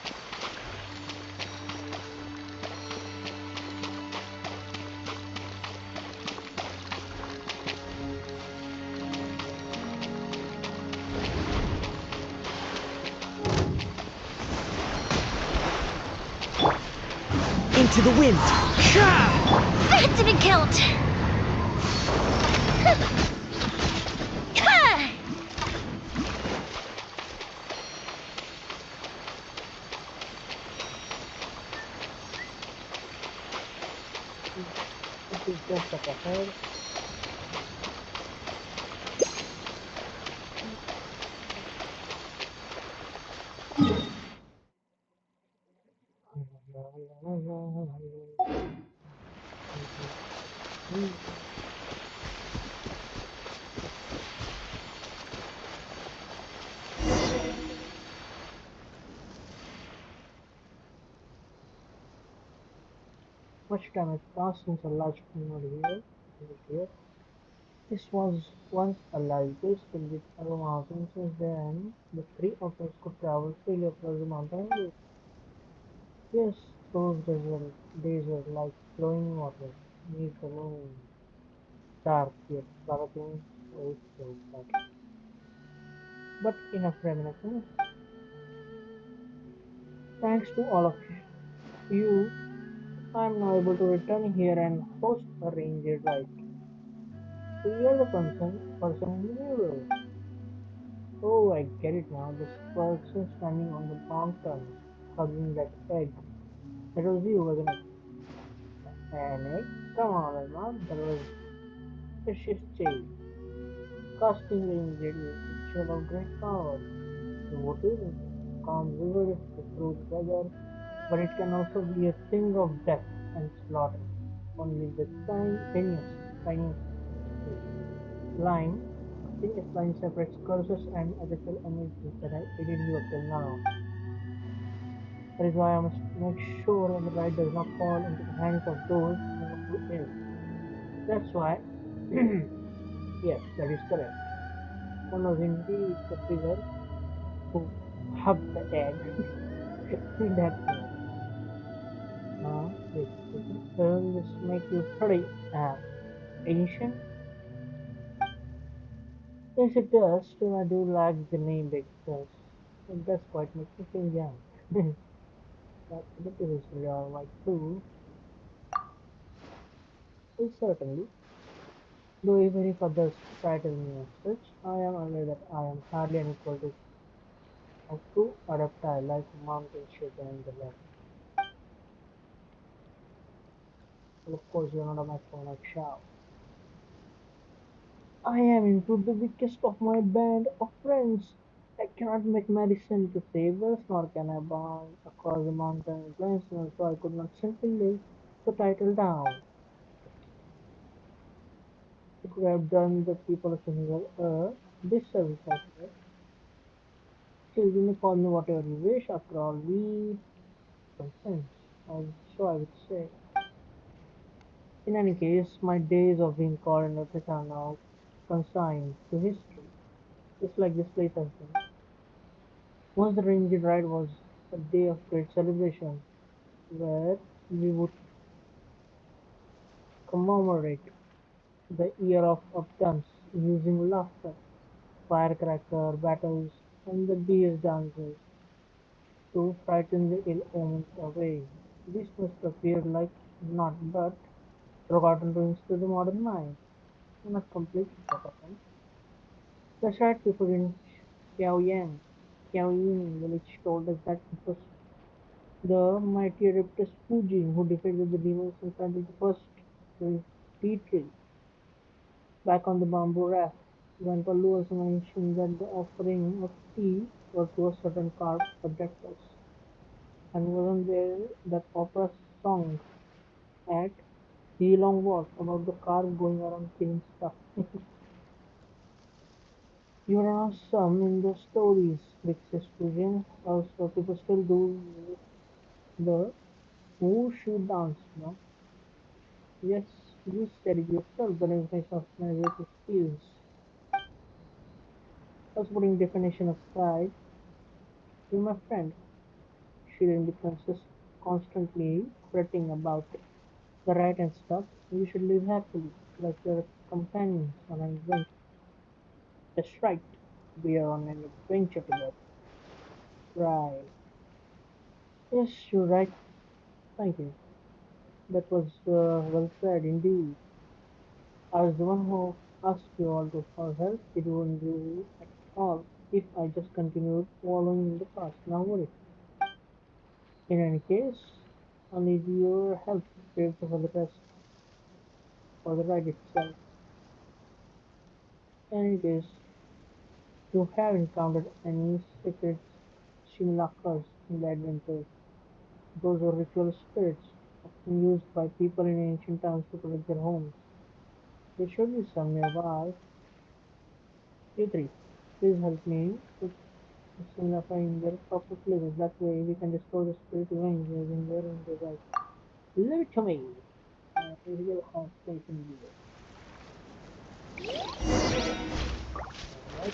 Into the wind. Fit to be killed! Just up ahead. Much time has passed since a large community here. Lived here. This was once a large base filled with other mountains. Since then, the three of us could travel freely across the mountain range. Yes, those days were like flowing water, beneath the moon, dark yet sparkling with silver. But enough reminiscence. Thanks to all of you, I am now able to return here and host a ranger ride. So you are the person in the mirror. Oh, I get it now. This person standing on the mountain, hugging that egg. That was you, wasn't it? An egg? Come on, Emma. That was precious J. Casting range is a ritual of great power. Devoted, calm river, the smooth weather, but it can also be a thing of death and slaughter. Only the tiniest line, tiniest line separates curses and ethical energies that have aided you up till now. That is why I must make sure the right does not fall into the hands of those who want to ill. That's why, yes, that is correct. One was indeed the figure who hugged the egg. That's right. Wait, doesn't this make you pretty ancient? Yes, it does. Still, I do like the name because it does quite make me feel young. But it is really alright too. Well, certainly. Though even if others title me as such, I am aware that I am hardly an equal to a true reptile like mountain shaken in the left. Well, of course, you are not a microphone like Shao. I am into the weakest of my band of friends. I cannot make medicine to save us, nor can I bound across the mountain in Gennshin, so I could not simply lay the title down. I could have done the people of Middle Earth this service, I said. Still, you may call me whatever you wish. After all, we friends. So I would say. In any case, my days of being called an epic are now consigned to history, just like this place has been. Once the Ranger Ride was a day of great celebration, where we would commemorate the year of upturns using laughter, firecracker battles, and the beast dances to frighten the ill omens away. This must appear like not but forgotten ruins to the modern mind. Not completely forgotten. The Shat people in Xiaoying village told us that it was the mighty Adeptus Fujin who defeated the demons and planted the first tea tree back on the bamboo raft. Grandpa Lu also mentioned that the offering of tea was to a certain carved Adeptus. And wasn't there that opera song at Long Walk about the carve going around killing stuff? You're awesome in the stories, Big Sis Fusion. Also, people still do the wushu dance, no? Yes, you said it yourself, the definition of my greatest skills. Thus, putting definition aside, you're my friend. Shouldn't be constantly fretting about the right and stuff. You should live happily, like your companions on an adventure. That's right. We are on an adventure together. Right. Yes, you're right. Thank you. That was well said indeed. I was the one who asked you all to for help. It wouldn't do at all if I just continued wallowing in the past. Now worry. In any case, I need your help. Prepare for the test. for the ride itself. And in case you have encountered any secret simulacras in the adventures, those are ritual spirits, often used by people in ancient times to protect their homes. There should be some nearby. You 3, please help me put the simulacra in their proper places. That way we can discover the spirit wings using their own device. Leave it to me. We will have faith in you. Alright.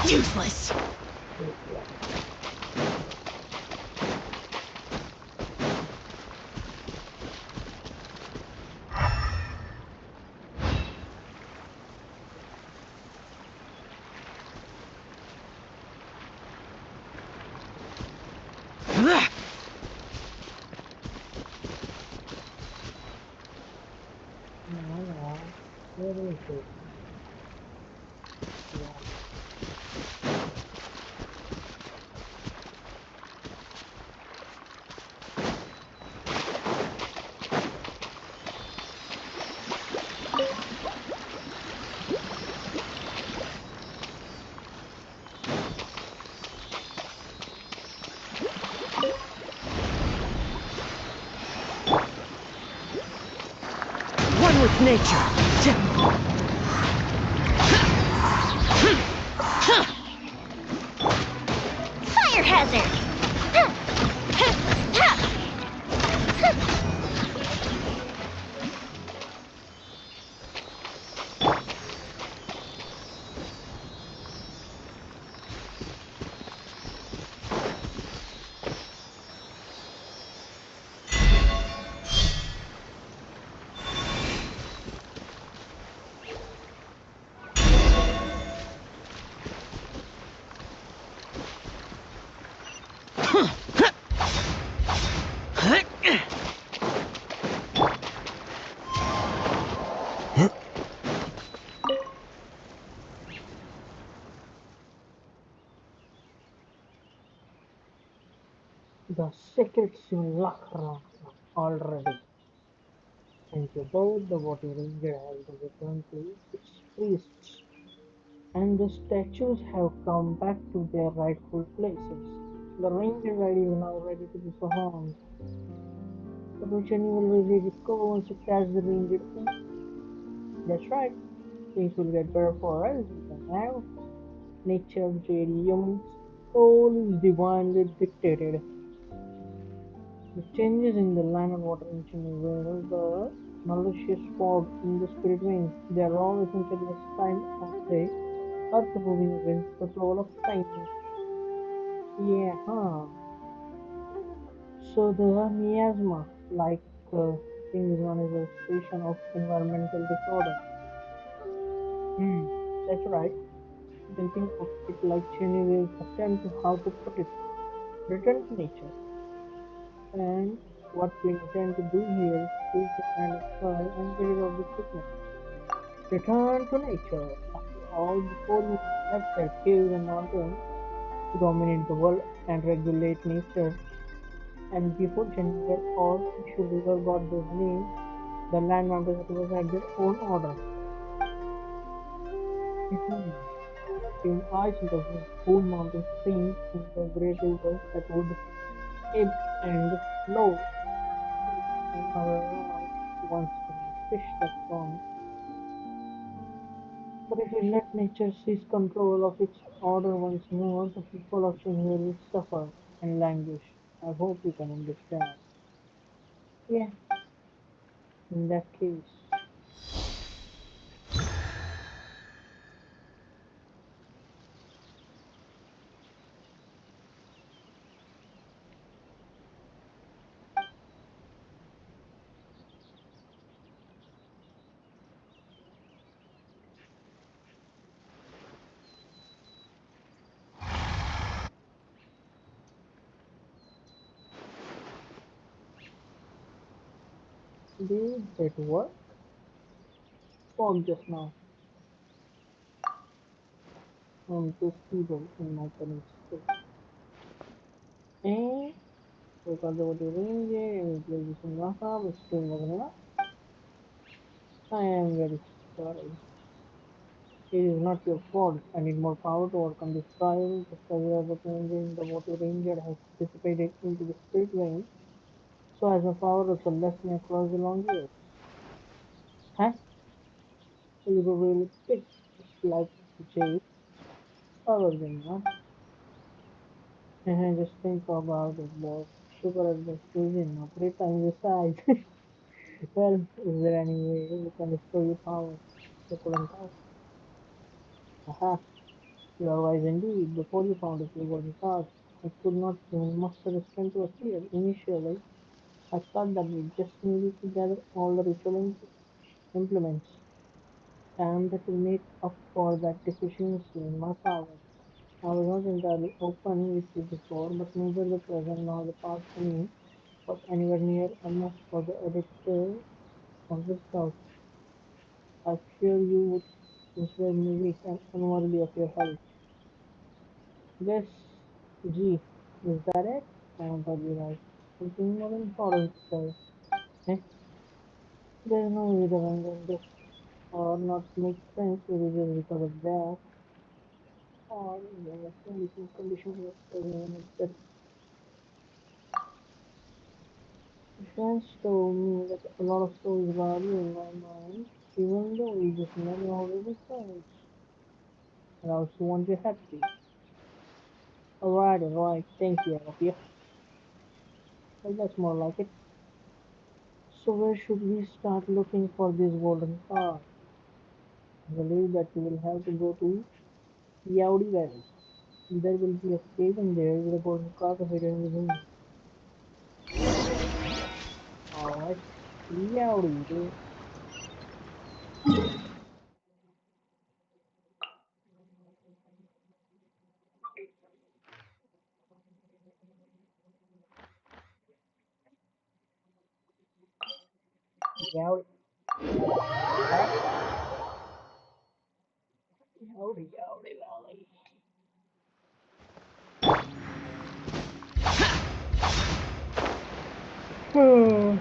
Useless. No, where is it? Yeah. One with nature. Fire hazard! The sacred simulacra already. Thank you both. The water ranger has returned to its priests, and the statues have come back to their rightful places. The ranger ride is now ready to be performed. But which animal will we recover once you catch the ranger in? That's right. Things will get better for us because now nature, trade, humans, all is divinely dictated. The changes in the land and water engine will the malicious fog in the spirit winds. They are all essentially a sign of the earth moving against the flow of time. Yeah, huh. So the miasma, like thing is known as a station of environmental disorder. Hmm, that's right. You can think of it like Geneviève's attempt to how to put it, return to nature. And What we intend to do here is choose the kind of soil and get rid of the sickness. Return to nature. After all, before you left their caves and mountains to dominate the world and regulate nature, and before Gen where all issue river got those names, the land mountains rivers had their own order. Mhm. Even ice and the cool mountain streams in the great rivers that would ebb and flow and around once the fish that gone. But if we let nature seize control of its order once more, the people of Shinwell will suffer and languish. I hope you can understand. Yeah, in that case, did that work? Fog just now. I'm too feeble in my current state. And because of what you're doing here, and it will be some Rafa, but still wasn't enough. I am very sorry. It is not your fault. I need more power to overcome this trial. Just as you are the ranger, the water ranger has dissipated into the spirit vein, so has the power also lessening across the long years. Huh? You were really quick, just like Jade. Power than not. Just think about it, boss. Super at the prison, now 3 times the size. Well, is there any way we can restore your power? They couldn't ask. Aha, you are wise indeed. Before you found a few golden cards, I could not even muster the strength to appear. Initially, I thought that we just needed to gather all the ritual implements, and that will make up for that deficiency in my power. I was not entirely open with you before, but neither the present nor the past for me was anywhere near enough for the editor of this house. I fear you would consider me weak and unworthy of your help. Yes, gee, is that it? I don't thought you right. Something more important to say. Eh? There's no way to abandon this or not make friends with you just because of that. Or there are some conditions of present that friends told me that a lot of stories about you in my mind, even though we just met and already friends. And I also want you happy. Alright, thank you, all of you. Well, that's more like it. So where should we start looking for this golden car? I believe that we will have to go to Yaudi Valley. There will be a cave in there with a golden car hidden within it. Alright, Yaudi it is. Yaudi, Yaudi Valley. Hmm.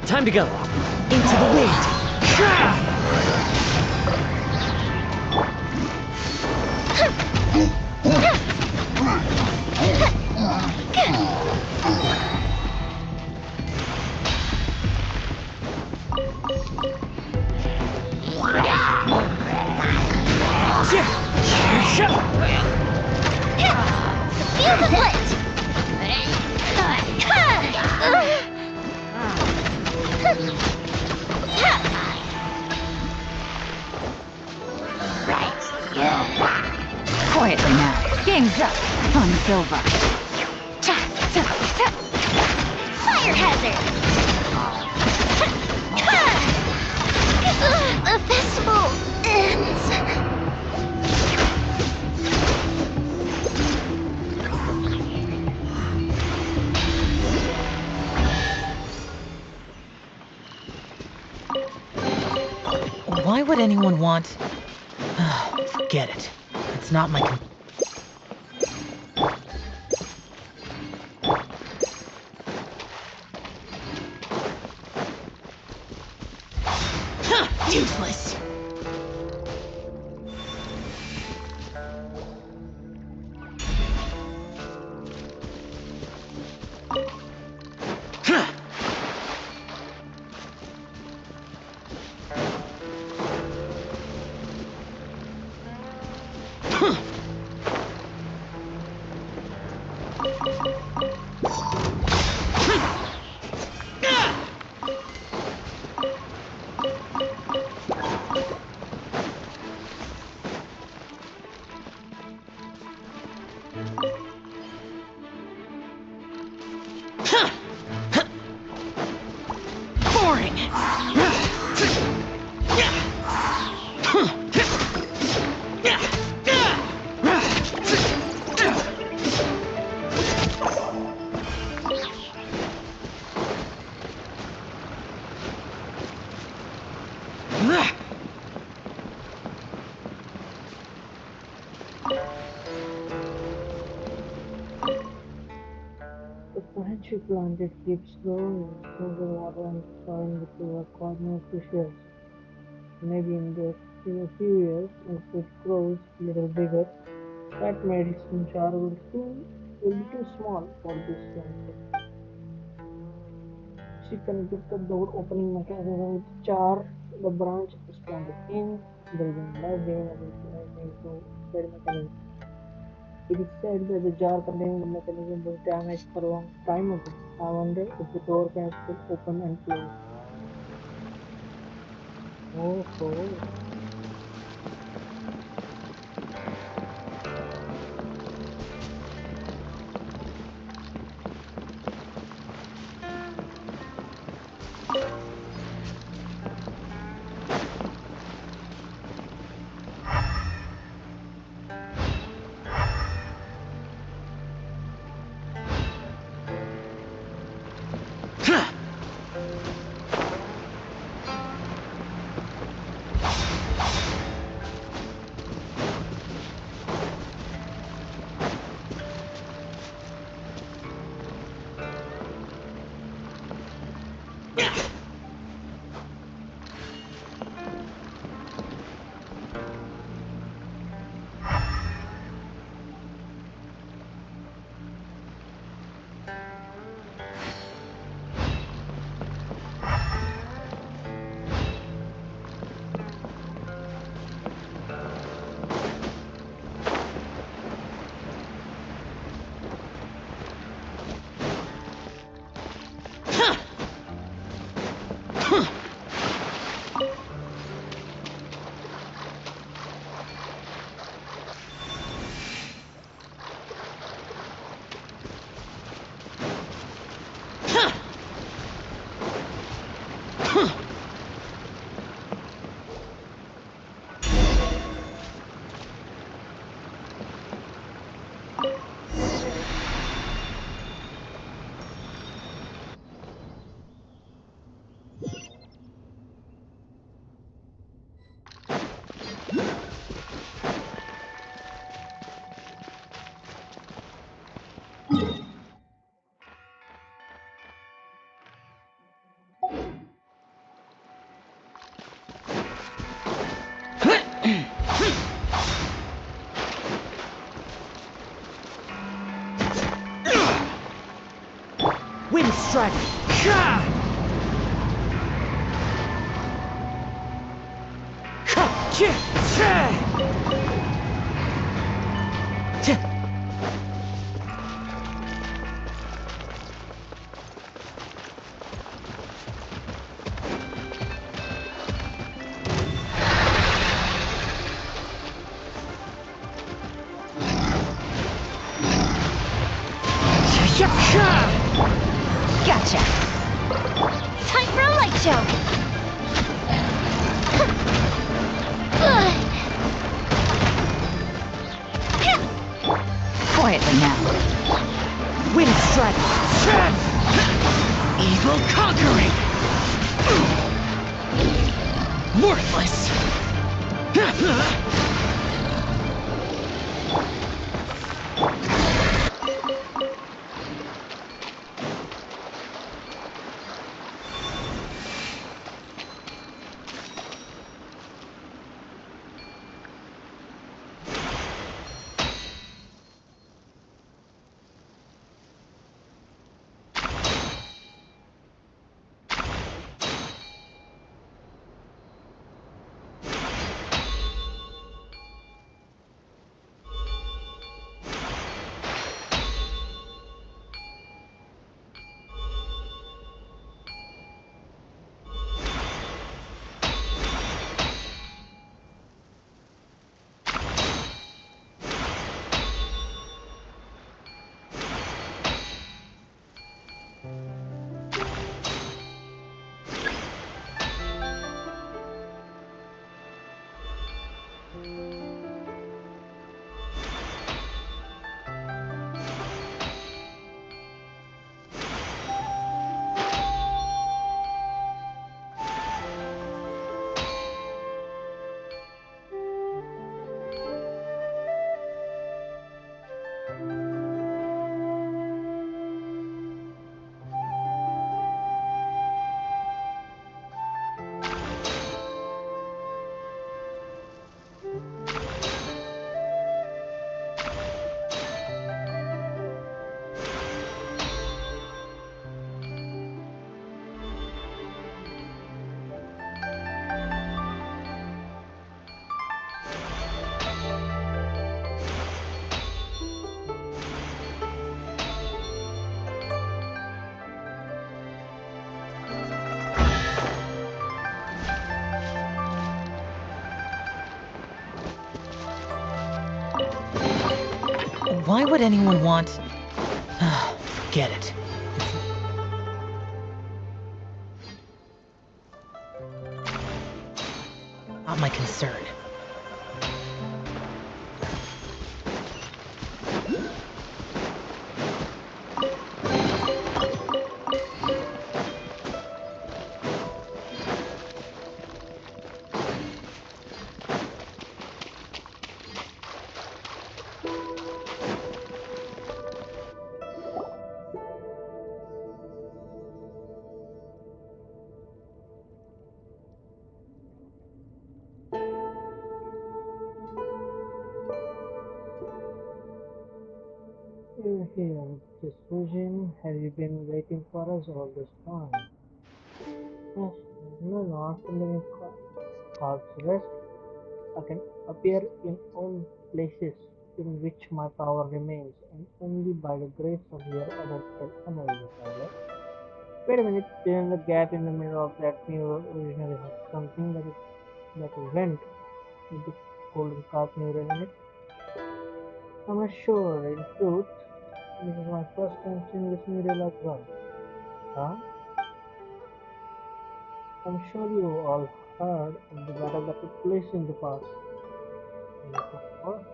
Time to go. Into the wind. Feel the foot! Quietly now. Game's up. Fun's over. Fire hazard! The festival ends. Why would anyone want... Forget it. It's not my... Useless. Boring. The plant she planted keeps growing through the water and soil, which is quite more precious. Maybe in a few years, if it grows a little bigger, that medicine jar will be too small for this young thing. She connected the door opening mechanism with the jar. The branch responded in, breathing life giving ability to the mechanism. It is said that the jar containing the mechanism was damaged for a long time ago. I wonder if the door can still open and close. Oh, oh. Wind strike. Gotcha. Time for a light show. Quietly now. Wind strike. Evil conquering! Worthless! Why would anyone want... Forget it. It's not my concern. You're here, this vision. Have you been waiting for us all this time? Yes, no, after living God's rest, I can appear in all places in which my power remains, and only by the grace of your adopted energy, Tyler. Wait a minute, then the gap in the middle of that mirror originally had something that went with the golden carp mirror in it. I'm not sure, in truth, this is my first time seeing this mirror as well. Huh? I'm sure you all heard of the battle that took place in the past. Yes, of course.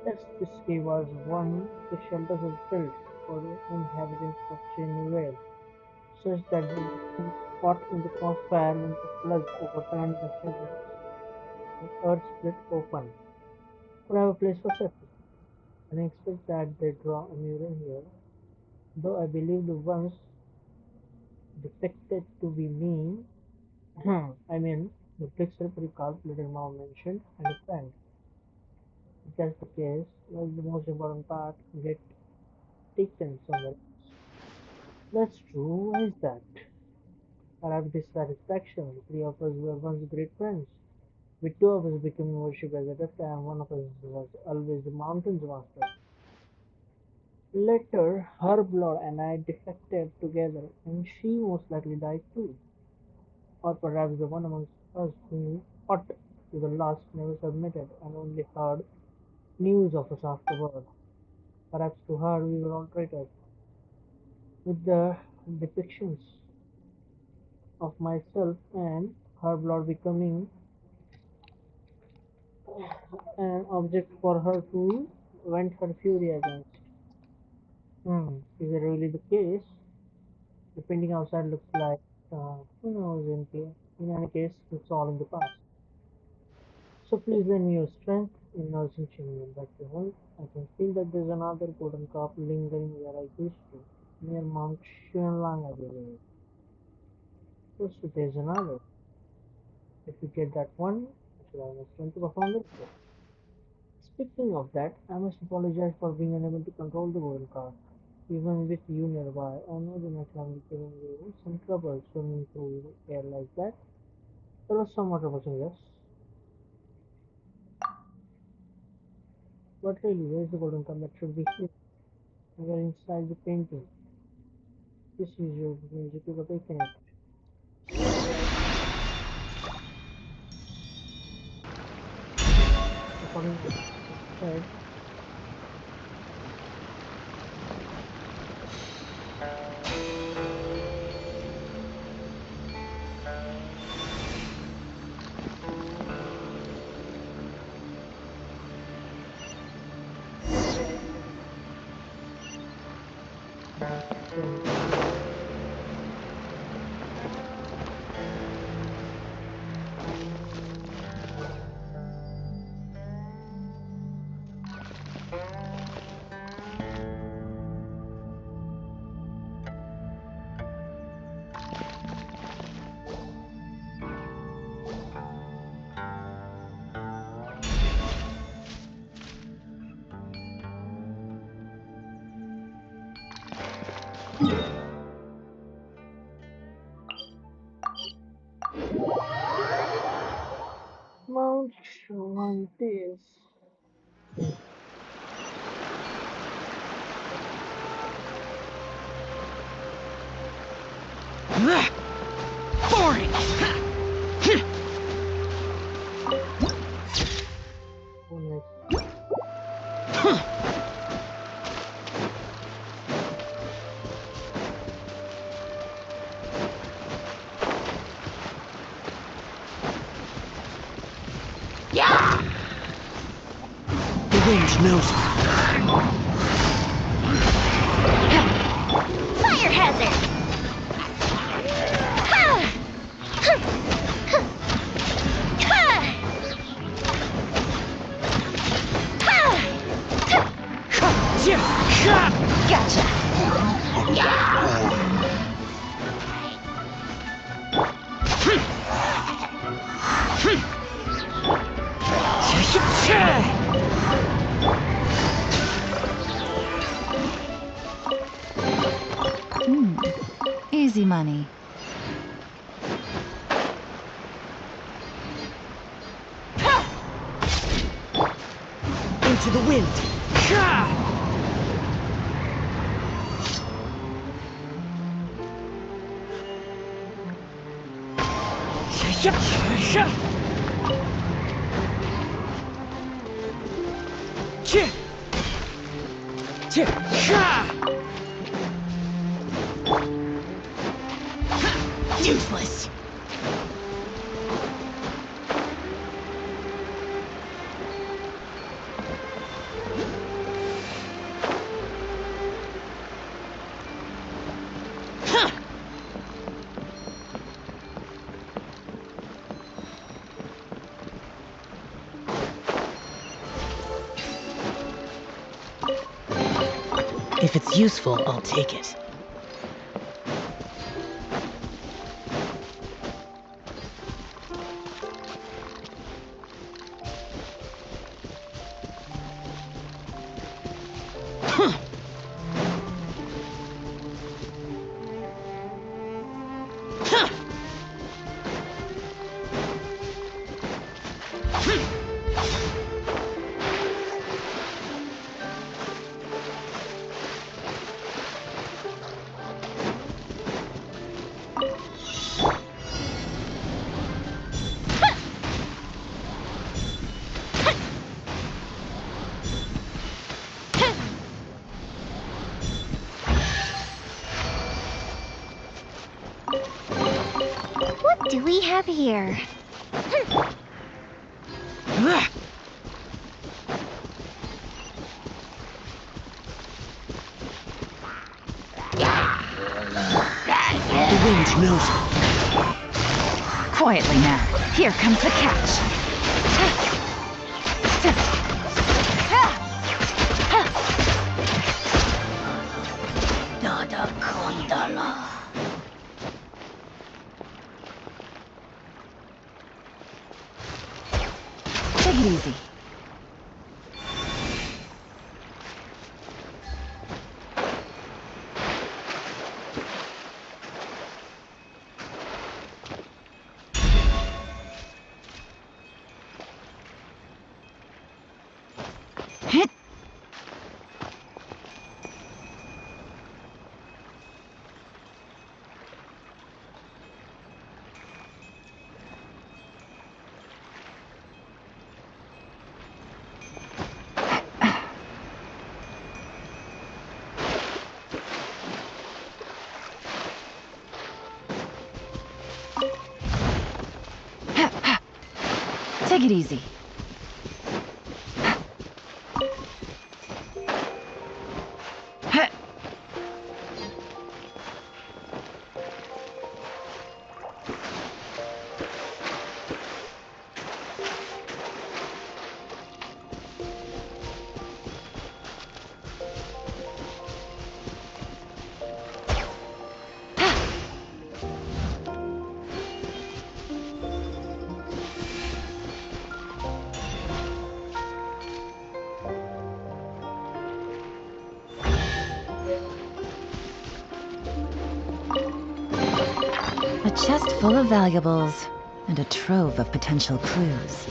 Yes, this cave was one of the shelters was built for the inhabitants of Cheney, such that the winds fought in the crossfire when the floods overturned the heavens and earth split open. Could have a place for safety. And I expect that they draw a mirror here, though I believe the ones depicted to be me, I mean, the picture calculated Mao mentioned and a friend. If that's the case, what's the most important part? Get taken somewhere. That's true. Why is that? Perhaps dissatisfaction. The three of us were once great friends. With two of us becoming worship as a gift, and one of us was always the mountain's master. Later, her blood and I defected together, and she most likely died too. Or perhaps the one amongst us who fought to the last never submitted and only heard news of us afterward. Perhaps to her we were all traitors. With the depictions of myself and her blood becoming an object for her to vent her fury against. Is it really the case? The painting outside looks like, who knows, in any case, it's all in the past. So please lend me your strength in nursing Chinmay back to health. I can feel that there's another golden cup lingering where I used to, near Mount Xuanlang, I believe. So there's another. If you get that one, I should have my strength to perform it. Speaking of that, I must apologize for being unable to control the golden card. Even with you nearby, I know they might have given you some trouble swimming through the air like that. There was somewhat troublesome, yes. But really, where's the golden card that should be here? We are inside the painting. This is your music to awaken it. According to said, Mount Shawantes. Boring! Oh, nice. The wind knows me. Fire hazard! Ha! Easy money. Into the wind. Useless. If it's useful, I'll take it. What do we have here? The wind knows it. Quietly now. Here comes the catch. Nada Kondala. Take it easy. Take it easy. A chest full of valuables and a trove of potential clues.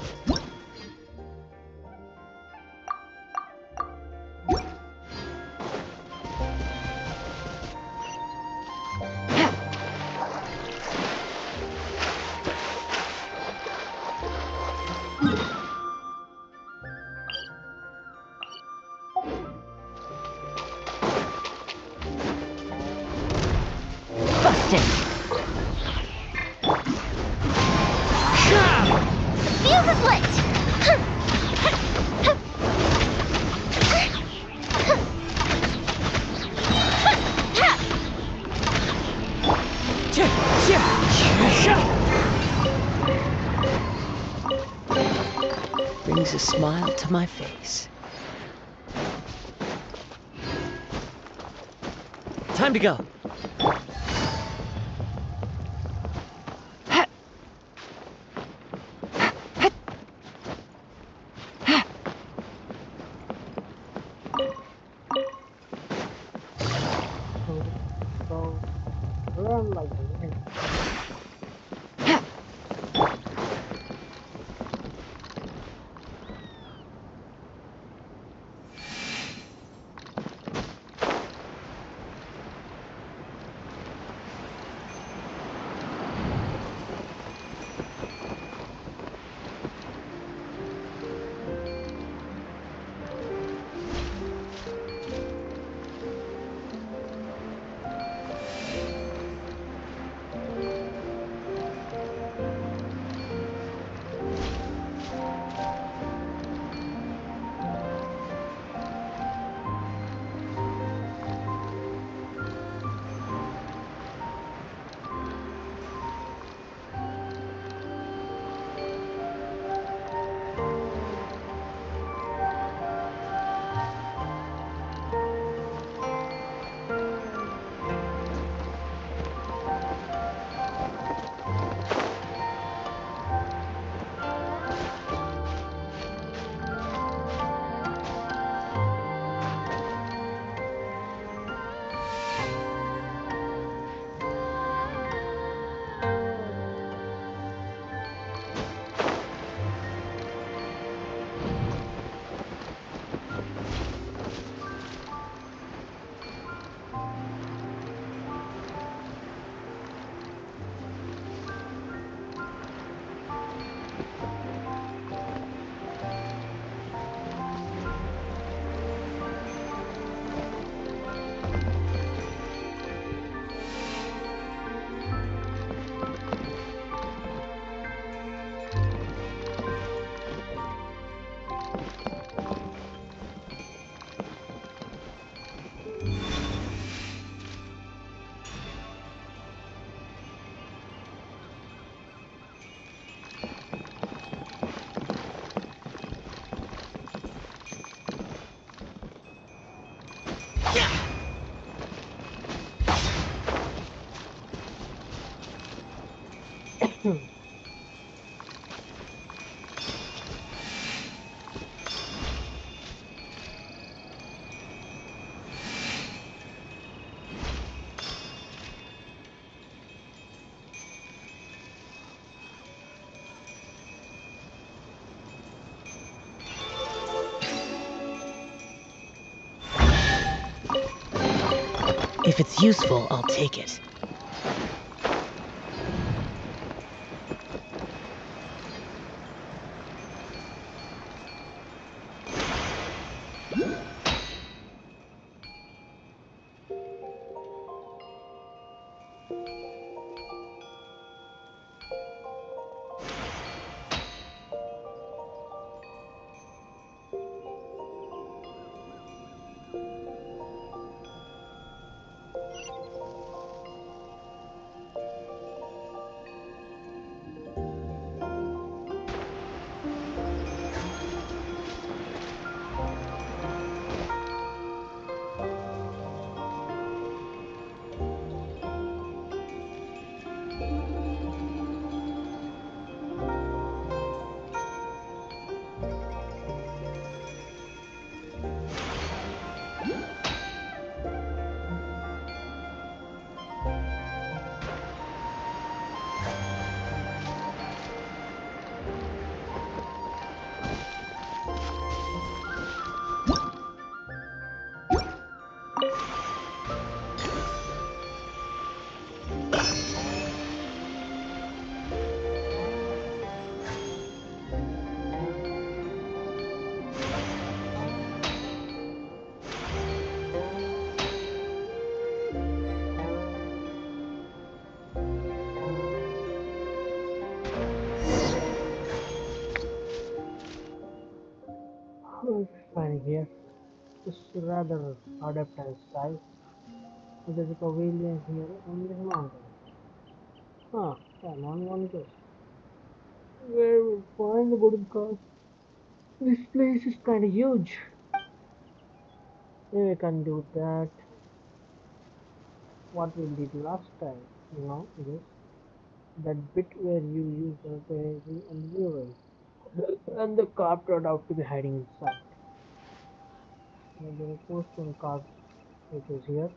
Busted! Fuse is lit! Brings a smile to my face. Time to go. So run like the wind. If it's useful, I'll take it. Fine here. It's rather adapted style. There's a pavilion here on this mountain. Huh, come on, one goes. Where we find the golden cars? This place is kinda huge. Maybe I can do that. What we did last time, this that bit where you use the baby and the mural, and the car turned out to be hiding inside. And there is postman car which is here.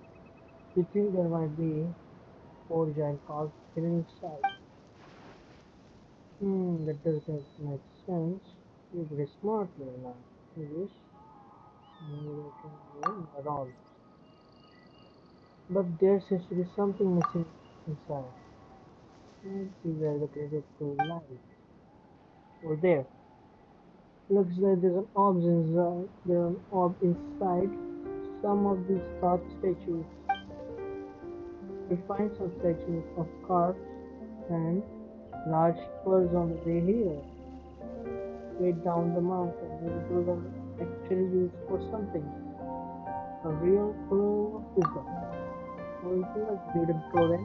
You think there might be four giant cars hidden inside? That doesn't make sense. You're very smart, Lena. You wish maybe I can win at all. But there seems to be something missing inside. Let's see where the credit to lies. Over there. Looks like there's an orb inside. There's an orb inside some of these art statues. We find some statues of cars and large pearls on the way here. Way down the mountain. Maybe those are actually used for something. A real pearl of wisdom. Well, let's do them throw them.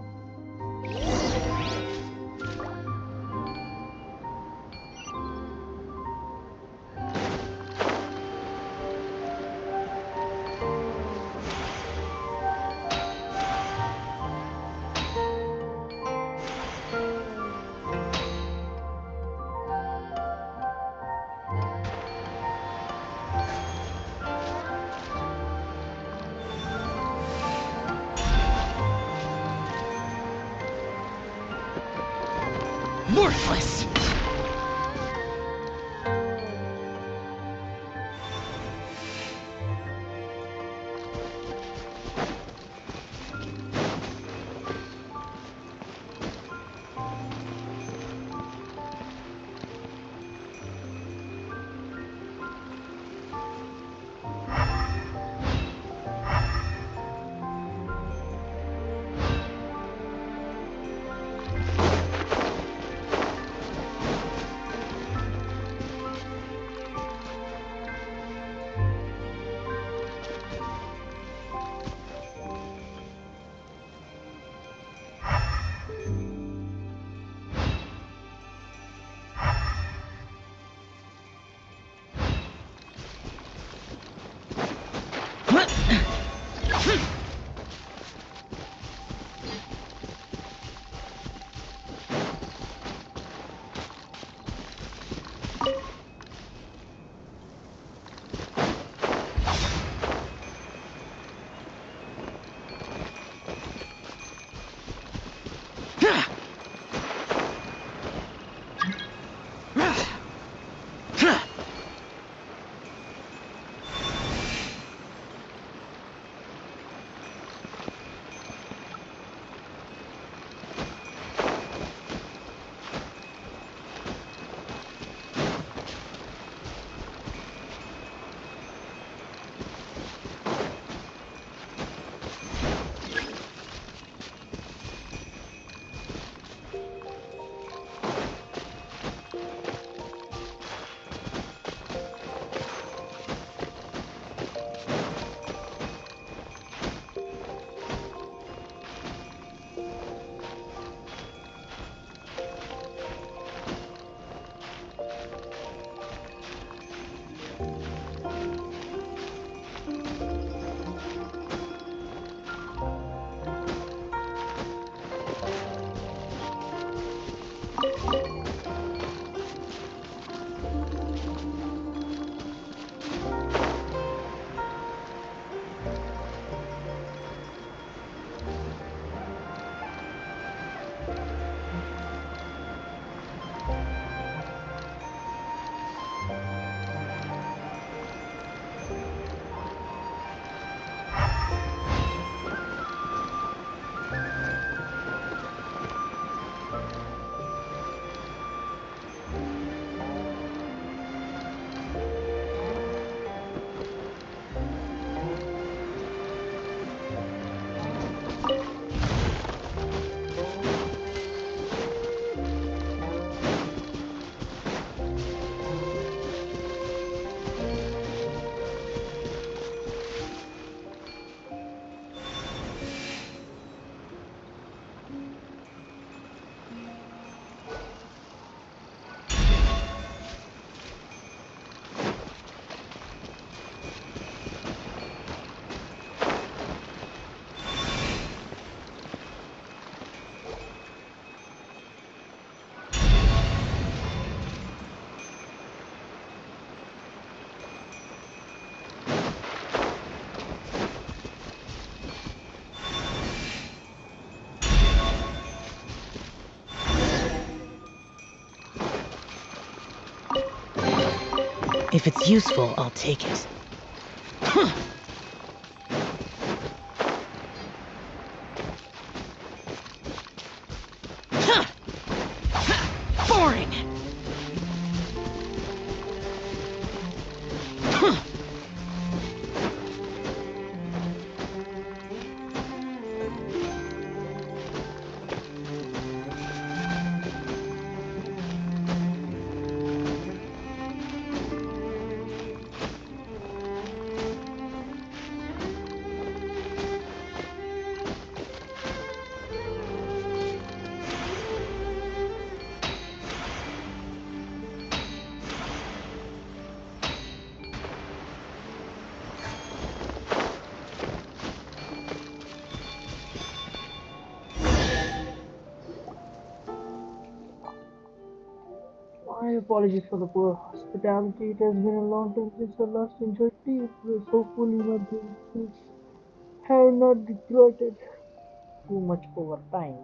Worthless! If it's useful, I'll take it. Boring! My apologies for the poor hospitality. It has been a long time since I last enjoyed tea. It was hopefully my drinks have not deteriorated too much over time.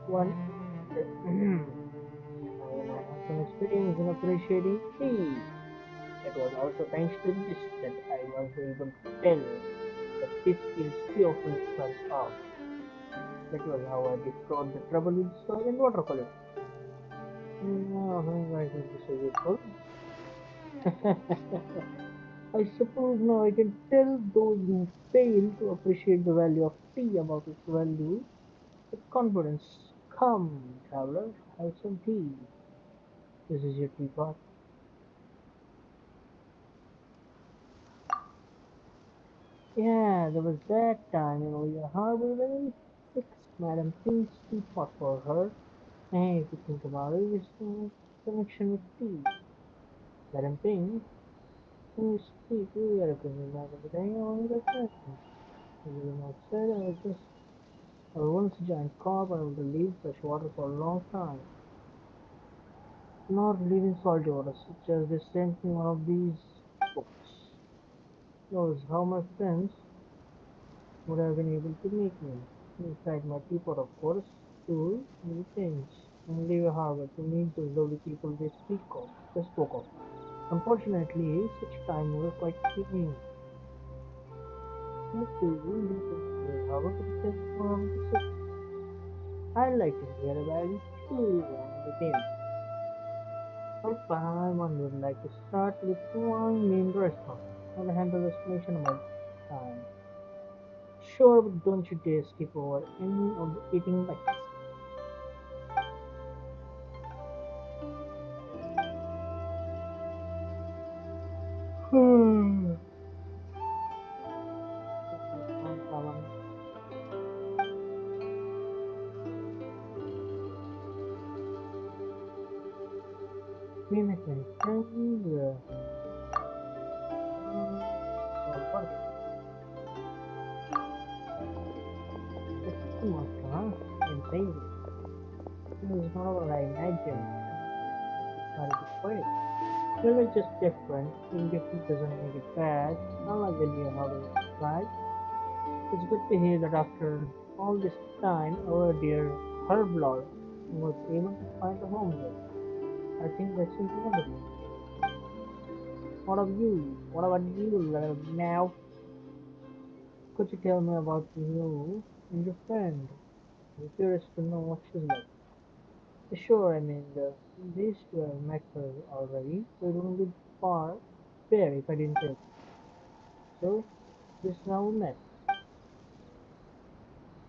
One when I had some experience in appreciating tea. It was also thanks to this that I was able to tell that this skills tea often fell off. That was how I discovered the trouble with soil and water quality. Why is this so useful? I suppose now I can tell those who fail to appreciate the value of tea about its value with confidence. Come, traveler, have some tea. This is your teapot. Yeah, there was that time in Liyue Harbor when we fixed Madame Ping's teapot for her. And if you think about it, it's a connection with tea. Madame Ping, who speak, we are coming back every day, only the person. As you not said, I was once a giant carp and would leave fresh water for a long time. Not leaving salty water, such as they sent me one of these books. Knows how my friends would have been able to make me. Inside my teapot, of course, too, many things. And leave a harbor to meet those lovely people they spoke of. Unfortunately, such time never quite came. But do you harbor to the city? I'd like to hear about it too, and the game. But Paramount would like to start with one main restaurant. I'll handle the explanation about time. Sure, but don't you dare skip over any of the eating bites. Hmm. Me and my friends, what it's too much, huh? And Teyvat. This is not what I imagined. Decided to quit. Well, it's just different. Being different doesn't make it bad. Not like the new hobby, right? It's good to hear that after all this time, our dear Herblord was able to find a home here. I think that's simply wonderful. What of you? What about you, little now? Could you tell me about you and your friend? I'm curious to know what she's like. Sure, I mean, these two have met her already, so it wouldn't be fair if I didn't tell you. So, this is how we met.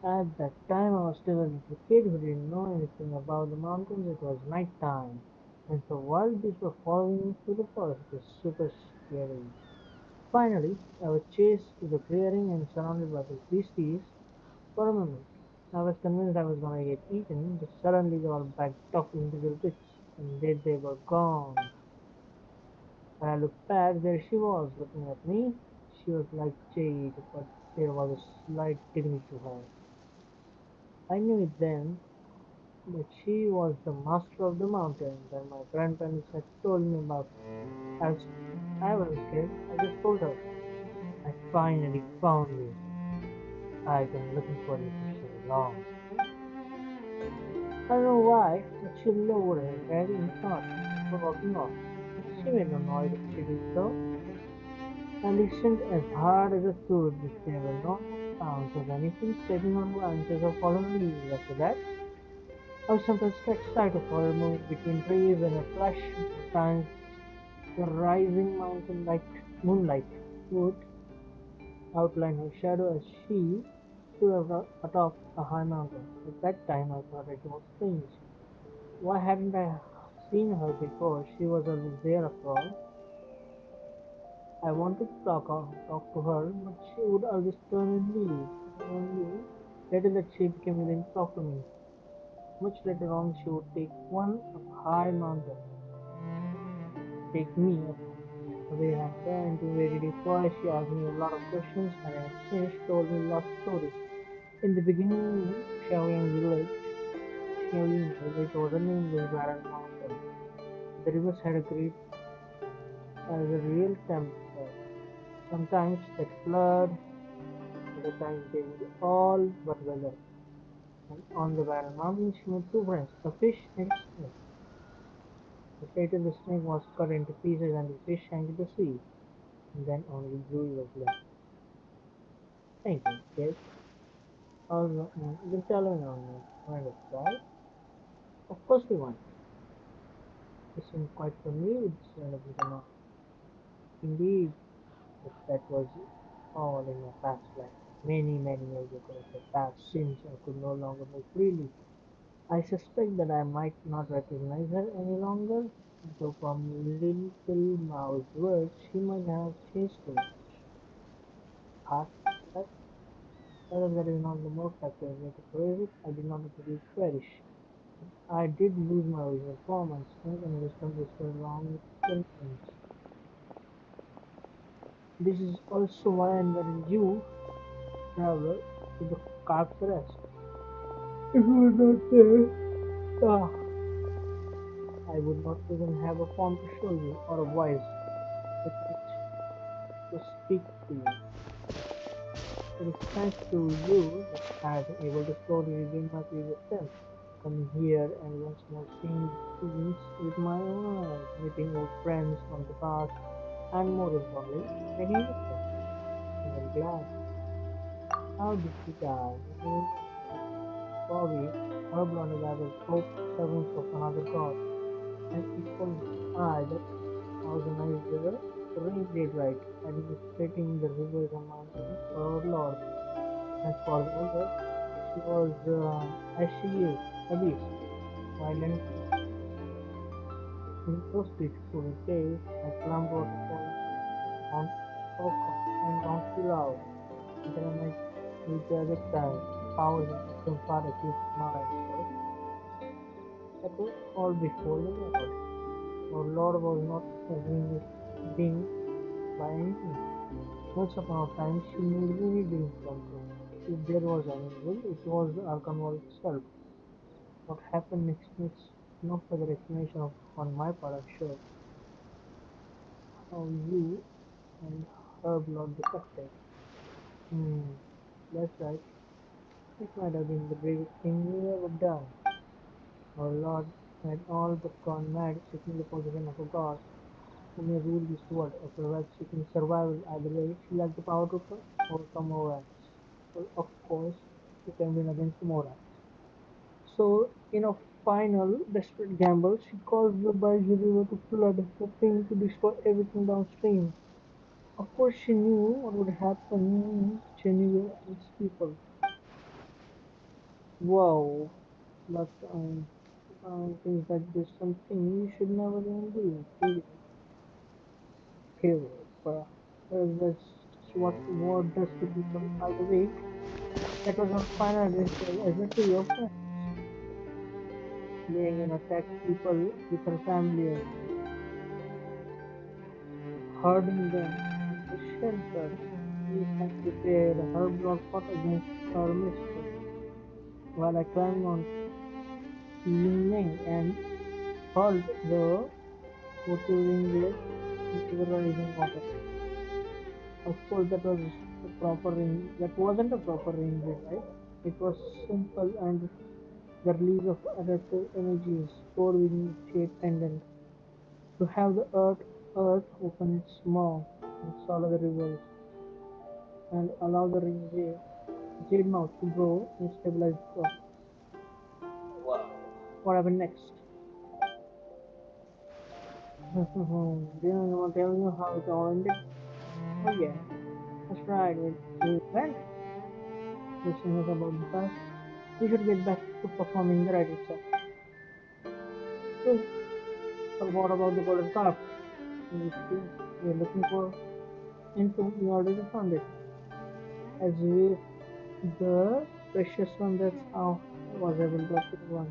At that time, I was still a little kid who didn't know anything about the mountains. It was night time, and so wild beasts were following me through the forest. It was super scary. Finally, I was chased to the clearing and surrounded by the beasties for a moment. I was convinced I was gonna get eaten, but suddenly they all backed off into little bits, and there they were gone. When I looked back, there she was, looking at me. She was like jade, but there was a slight dignity to her. I knew it then, but she was the master of the mountains, and my grandparents had told me about it. I wasn't scared. I just told her, I finally found you. I've been looking for you for so long. I don't know why, but she lowered her head in thought before walking off. She made no noise as she did so. I listened as hard as I could, but there were no sounds of anything stepping on branches or fallen leaves. After that, I was sometimes catch sight of her moving between trees and a flash sometimes the rising mountain like moonlight would outline her shadow as she stood atop a high mountain. At that time I thought it was strange. Why hadn't I seen her before? She was always there after all. I wanted to talk to her, but she would always turn and leave. I only later that she became willing to talk to me. Much later on, she would take one up high mountain, take me up away and there into a very deep forest. She asked me a lot of questions, and I finished, told me lots of stories. In the beginning, Xiaoying village was a nameless barren mountain. The rivers had a great as a real temper. Sometimes that flood, other times they would all but weather. And on the barren mountain she met two friends, a fish and a snake. But later the snake was cut into pieces and the fish sank into the sea. And then only Bluey was left. Thank you, yes. Also, then tell me now, mind us, right? Of course we want. You seem quite familiar with this kind of drama. Indeed, but that was all in my past life. Many, many years ago it had passed since I could no longer move freely. I suspect that I might not recognize her any longer, though from little mouse words she might have changed too much. Past life? Whether that is not the most accurate way to phrase it, I did not really perish. I did lose my original form and strength and wisdom which were along with skeletons. This is also why I invited you, traveler, to the carved forest. If you were not there, ah, I would not even have a form to show you or a voice with which to speak to you. It is thanks to you that I have been able to slowly regain my previous self, coming here and once more seeing things with my own eyes, meeting old friends from the past, and more importantly, making new friends. I'm very glad. How did she die? In the name of Kaveh, her blonde I was both servants of another god, and it was I that organized the rain did right, administrating the rivers and mountains for our lord. As for the other, she was as she is, a beast, violent and vicious. In those beautiful days, I climbed waterfalls, Mount Okon and Mount Pilao, and then I might meet the other time. Powers and wisdom far exceeded mine, but that was all before the Lord. Our Lord was not a winged being by any means. Once upon a time, she made many dreams come true. If there was an evil, it was the Arkanwal itself. What happened next needs no further explanation on my part, I'm sure. How you and her blood defected. Hmm, that's right. It might have been the bravest thing you ever done. Our Lord had all but gone mad, seeking the position of a god who may rule this world, or perhaps seeking survival. Either way, she lacked the power to overcome Morax. Well, of course, she can win against the Morax. So, in a final, desperate gamble, she caused the Baiji River to flood, hoping to destroy everything downstream. Of course, she knew what would happen to Chenille and its people. Wow, but I think that there's something you should never even do. Really. Hero, that's what does to people. By the way, that was our final adventure as a trio of friends, going and attack people with her family as well, herding them in the shelter we had prepared. Her blood fought against her mistress, while I climbed on Lingneng and hurled the Woturing into the rising water. Of course, that wasn't a proper rain grid, right? It was simple and the release of adaptive energies stored within the shade pendant to have the earth Earth open its mouth and swallow the rivers and allow the jade mouth to grow and stabilize the crop. Wow. What happened next? Do you want to tell you how it all ended? Oh yeah, that's right. We went. Wishing us about the past. We should get back to performing the right itself. So, but what about the golden carp? Which we're looking for info, we already found it. As if the precious one, that's how I was able to obtain one.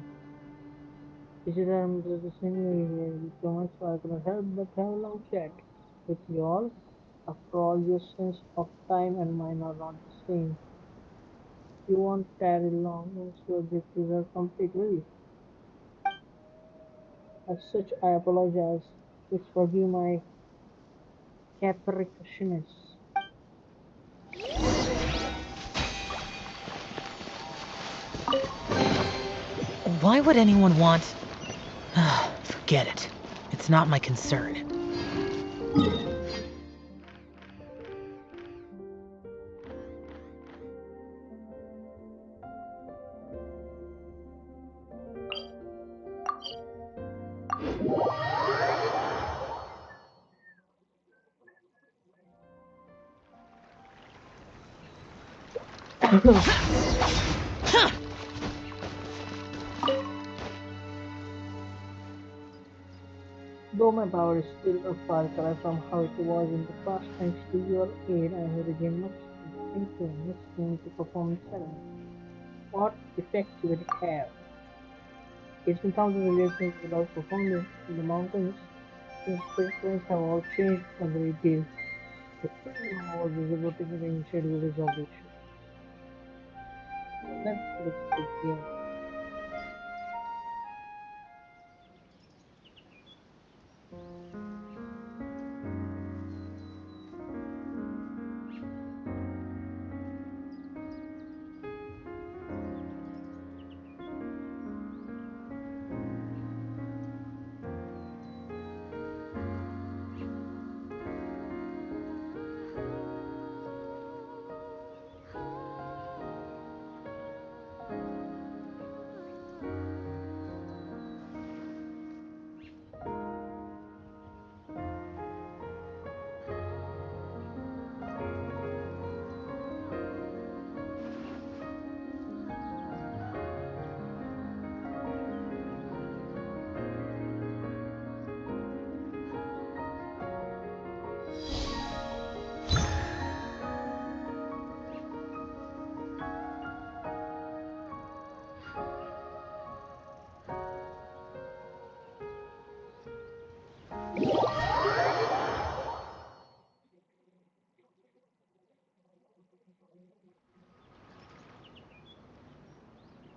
Digital I'm just the same way here with so much, so I couldn't help but have a long chat with you all. After all, your sense of time and mine are not the same. You won't tarry long, and so this is a complete relief. As such, I apologize. Please forgive my capriciousness. Why would anyone want... Forget it. It's not my concern. Though my power is still a far cry from how it was in the past, thanks to your aid, I have regained much strength. Thank you. Next thing to perform the ceremony. What effect will it have? It's been thousands of years since the last performed it in the mountains. Since frequencies have all changed from the way they the thing was visible to the ancient village of the issue. Let's begin.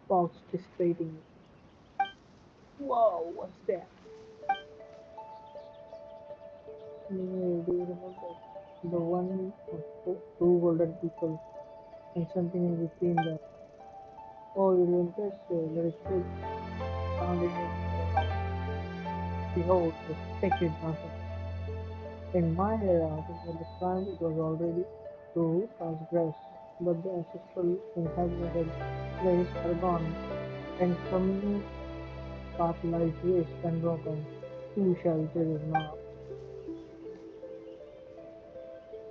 Fox dissipating. Whoa, what's that? Liyue, do you remember? The one of the two golden people and something in between them. Oh, you're impressive. Let us check. Found it in the behold, the sacred mountain. In my era, before the time it was already too transgressed, but the ancestral inhabited place are gone, and some path lies waste and broken. Who shall tell now?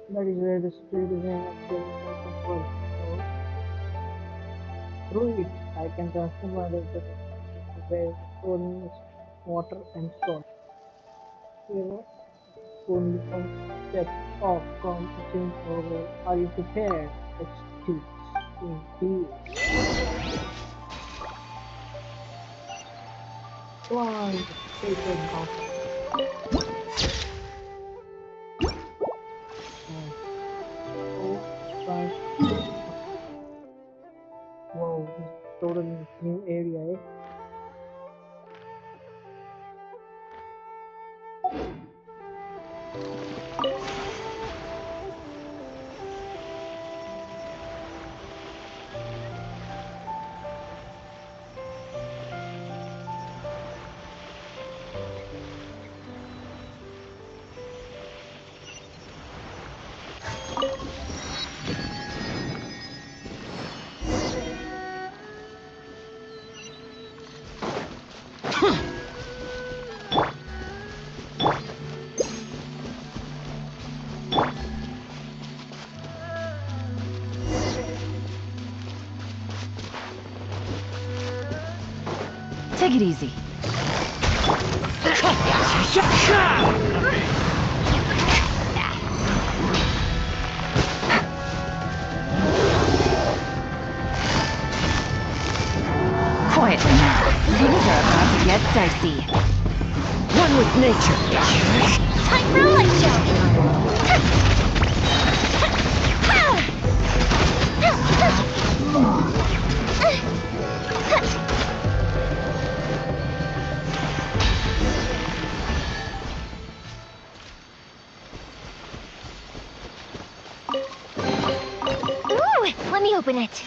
That is where the spirit is in actually making work. So through it, I can transfer my data to where the storing is water and salt. You know, only one step off from achieving our goal. Are you prepared? Let's do this. Indeed. Climb the sacred mountain. And oh, climb. Whoa, this is totally new area, eh? Take it easy. Quietly now. Things are about to get dicey. One with nature. Time for a light show! Ooh, let me open it.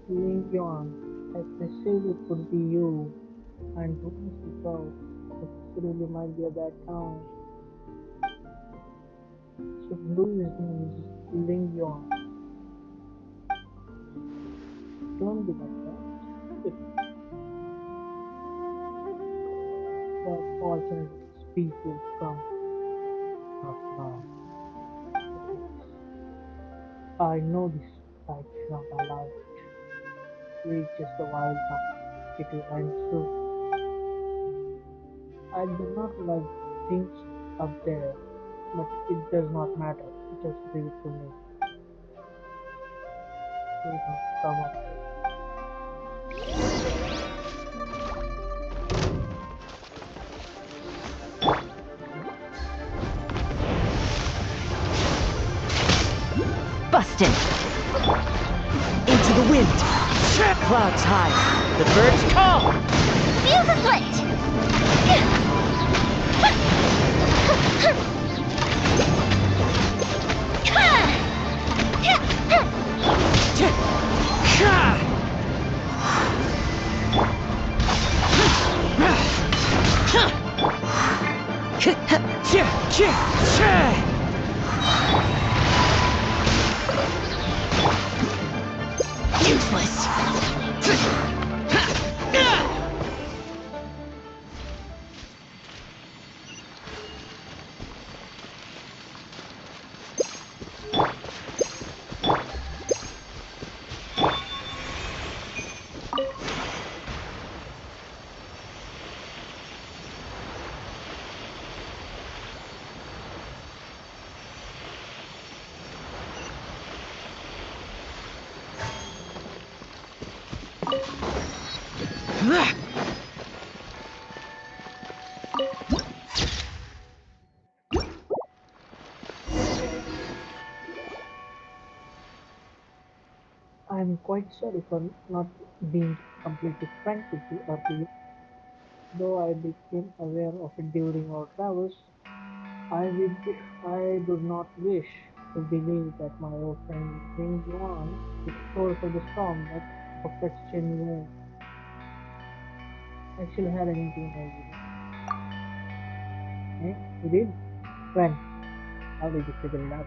Ling Yuan, I perceived it could be you, and who knows the crowd. It really might be a bad town. So Blue's name is Ling Yuan. Don't be like that. The fortunate speak will come, not now. I know this fight is not allowed. Reaches the wild hunt. It will end soon. I do not like things up there, but it does not matter. Just leave it to me. Do not come up here. Busted. Into the wind. Clouds high. The birds call. Fuse is lit! Useless. I'm quite sorry for not being completely frank with you earlier. Though I became aware of it during our travels, I do not wish to believe that my old friend Ling Yuan is the source of the storm that affects Chen. I still had an inkling of it. Eh? You did? When? How did you figure it out?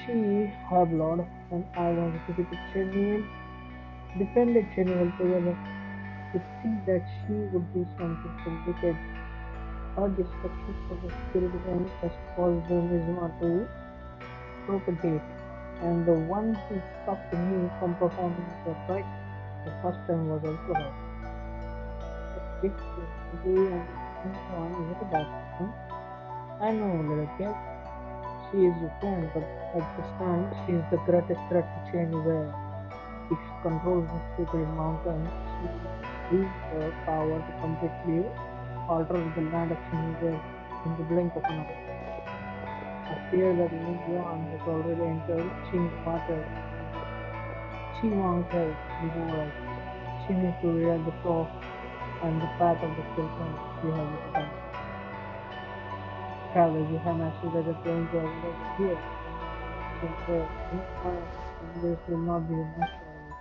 She, her blood, and I wanted to defeat Chen, defended Chen together. To think that she would do something so wicked. Her destruction of the spirit realm has caused the Inazuma to propagate, and the one who stopped me from performing the rite the first time was also her. If you and one is it a bad thing? I know, little kid. She is your friend, but at this time, she is the greatest threat to anywhere. It controls the sacred mountains. She used the power to completely alter the land of Chinese in the blink of an eye. I fear that Ling Yuan has already entered Qing's water. Qi Wang has before us. She needs to read the flow and the path of the children we have become. Kaveh, you have mastered the range of level here. Since there in mind, and this will not be necessary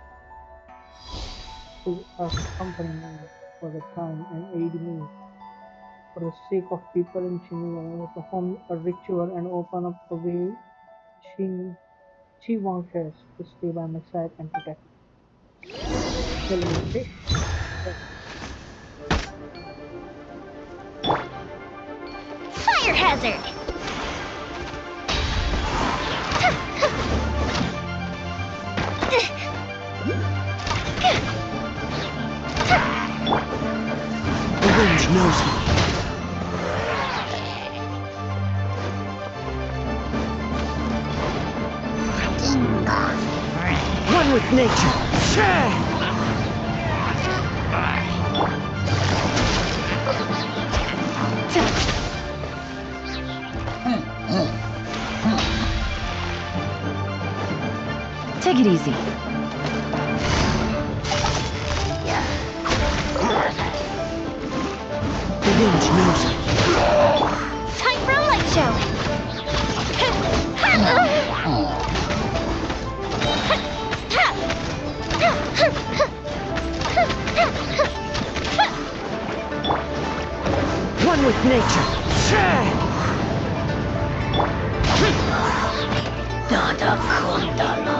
to accompany me for the time and aid me. For the sake of people in Chinese, I will perform a ritual and open up the way Chi Wang has to stay by my side and protect me. Tell me, fish. Fire hazard! The range knows me. One with nature. Take it easy. The range knows me. Time for a light show! One with nature. Nada Kundala.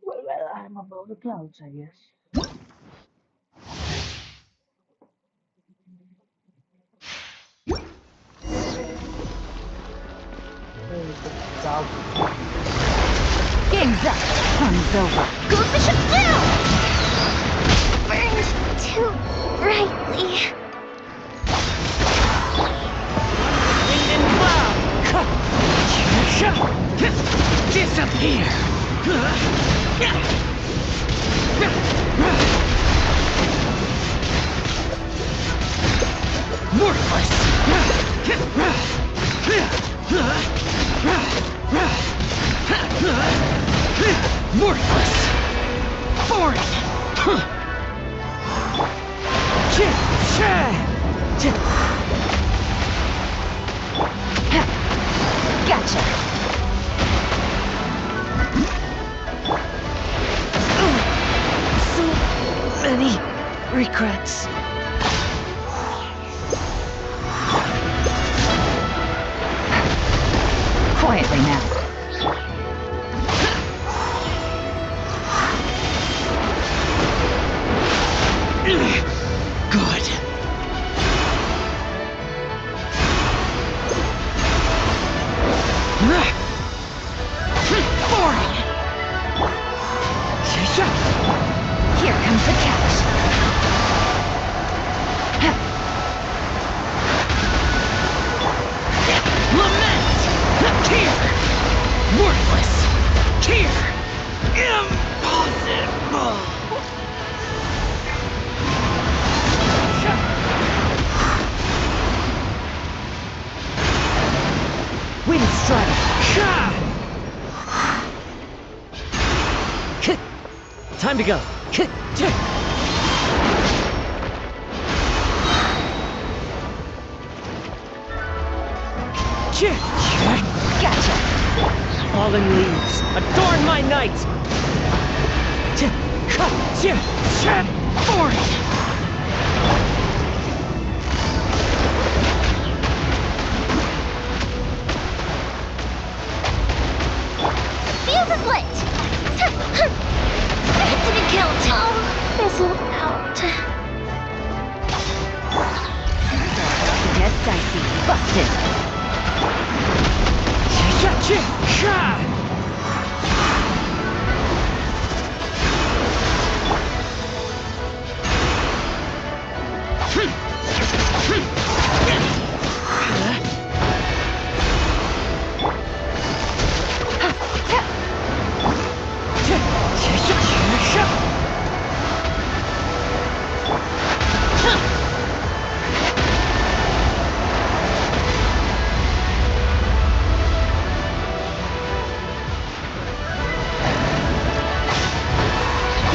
Well, I'm above the clouds, I guess. Game's up. Fun's over. Go Bishop down! Burns too brightly. Wind and cloud. Disappear. Worthless. Worthless. Foreign. Gotcha. So many regrets. Quietly now. Good. Boring. Here comes the catch. Lament. Here. Worthless. Here. Impossible. Wind strike. Time to go. Gotcha. Fallen leaves, adorn my night. Boring! Fuse is lit! It didn't count! Oh, fizzle out. Get dicey. Busted.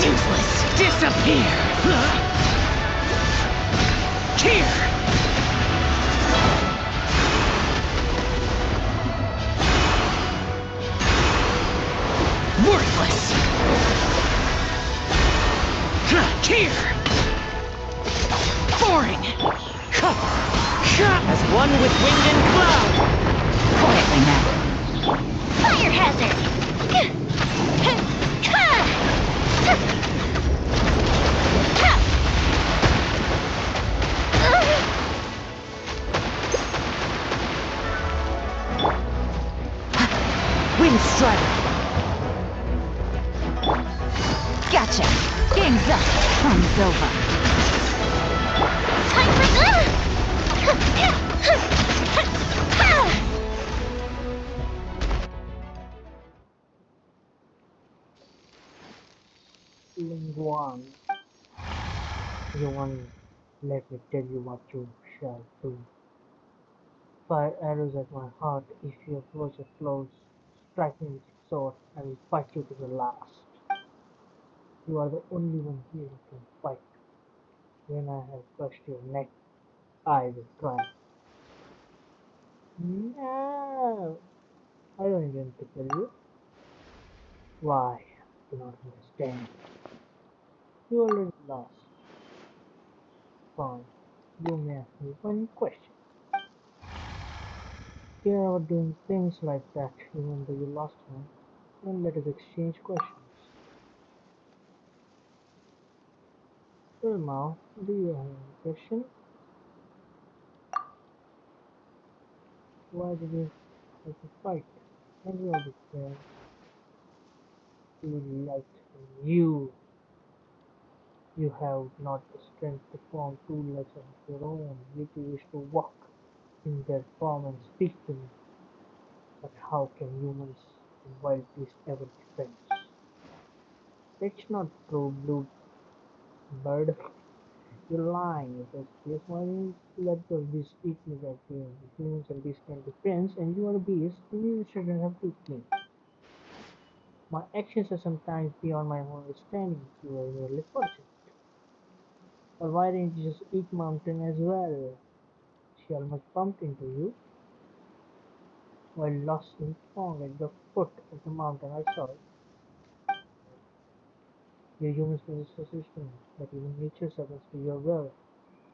Useless! Disappear! Here! Worthless! Here! Boring! As one with wind and cloud! Quietly now. Fire hazard! Wind strider. Gotcha. Game's up. Fun's over. Time for Linguan, Yuan, let me tell you what you shall do. Fire arrows at my heart. If you approach it close, strike me with your sword. I will fight you to the last. You are the only one here who can fight. When I have crushed your neck, I will cry. No, I don't intend to kill you. Why? I do not understand. You already lost. Fine. You may ask me one question. Here I was doing things like that even though you lost one. Then let us exchange questions. Well now, do you have any question? Why did you have to fight? And you are because you like you. You have not the strength to form two legs of your own, yet you wish to walk in their form and speak to me. But how can humans and wild beasts ever be friends? That's not true, blue bird. You're lying. It is this one. Let those beasts eat me that way. If humans and beasts can be friends, and you are a beast, then you shouldn't have to eat me. My actions are sometimes beyond my own understanding. You are merely fortunate. Or why didn't you just eat mountain as well? She almost bumped into you while lost in fog at the foot of the mountain. I saw it. Your humans possess a system, but even nature suffers to your will.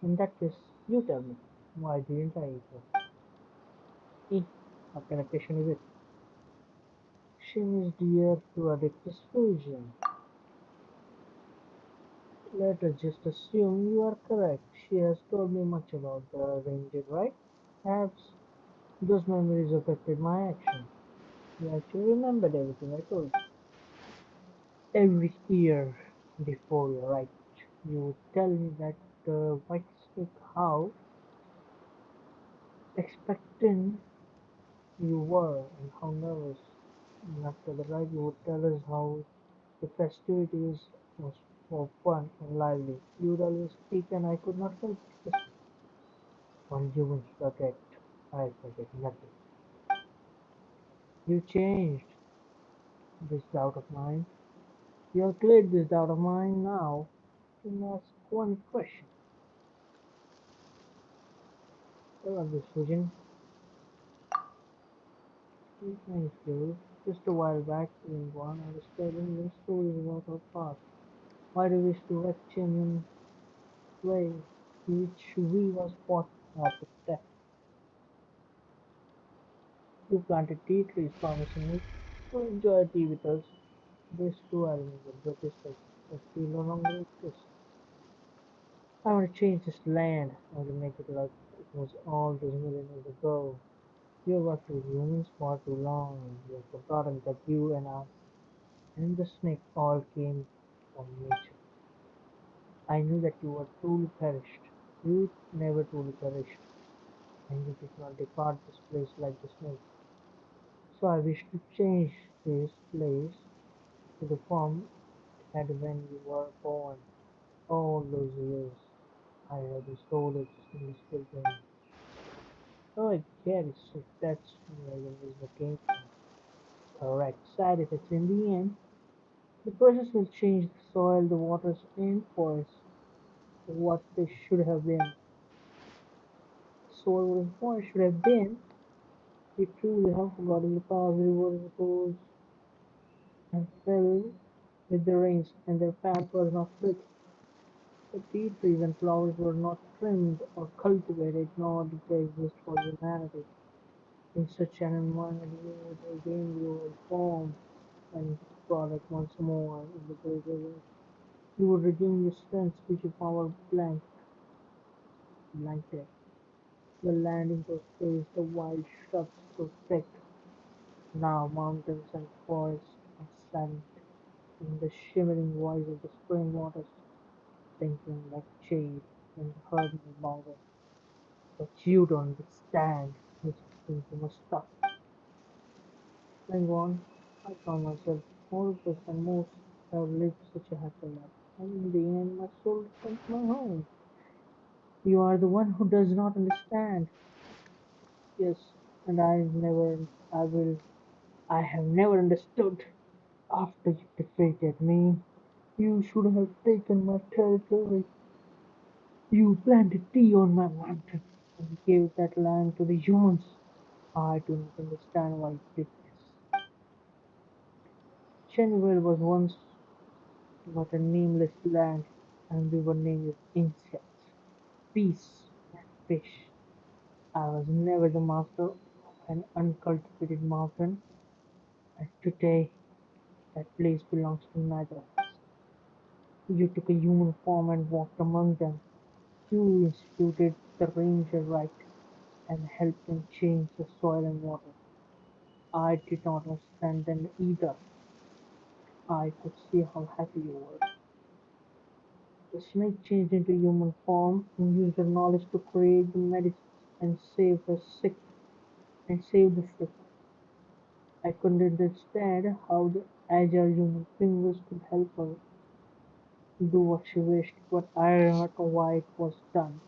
In that case, you tell me, why didn't I eat her? Eh, what kind of question is it? She is dear to Aditya's fusion. Let us just assume you are correct. She has told me much about the ranger, right? Perhaps those memories affected my action. You actually remembered everything I told you. Every year before you write, you would tell me that White Stick how expectant you were and how nervous. And after the ride, you would tell us how the festivities was so fun and lively. You would always speak, and I could not help but listen. When humans forget, I forget nothing. You changed this doubt of mine. You have cleared this doubt of mine now. Can I ask one question? About this fusion, thank you. Just a while back in one, I was telling you stories about our past. Why do you wish to wreck genuine way, which we was fought not to protect? You planted tea trees promising me to enjoy tea with us. This too I remember, but this that tea no longer exists. I want to change this land. I want to make it like it was all those million years ago. You have worked with humans for too long. You have forgotten that you and I and the snake all came from nature. I knew that you were truly perished. You never truly perished, and you did not depart this place like the snake. So I wish to change this place to the form it had when you were born. All those years I have restored it in this building. Oh, I get it. So that's where the wisdom came from. Correct. Side effects. In the end, the process will change the soil, the waters, and forests to what they should have been. The soil and forest should have been. We truly have forgotten the past. Rivers rose and fell with the rains, and their path was not fixed. The tea trees and flowers were not trimmed or cultivated, nor did they exist for humanity. In such an environment, you would regain your form and product once more in the great river. You would regain your strength, which your power blanket. The land in those days, the wild shrubs so thick. Now mountains and forests are silent, and the shimmering voice of the spring waters thinking like jade when you heard me about it. But you don't understand. You just think you must stop. Then on, I found myself more oppressed than most who have lived such a happy life. And in the end, my soul returned to my home. You are the one who does not understand. Yes, and I will, I have never understood. After you defeated me, you should have taken my territory. You planted tea on my mountain and gave that land to the humans. I do not understand why you did this. Chernobyl was once but a nameless land, and we were named as insects, beasts, and fish. I was never the master of an uncultivated mountain, and today that place belongs to neither of us. You took a human form and walked among them. You instituted the ranger right and helped them change the soil and water. I did not understand then either. I could see how happy you were. The snake changed into human form and used her knowledge to create the medicines and save the sick. I couldn't understand how the agile human fingers could help her do what she wished, but I do not know why it was done.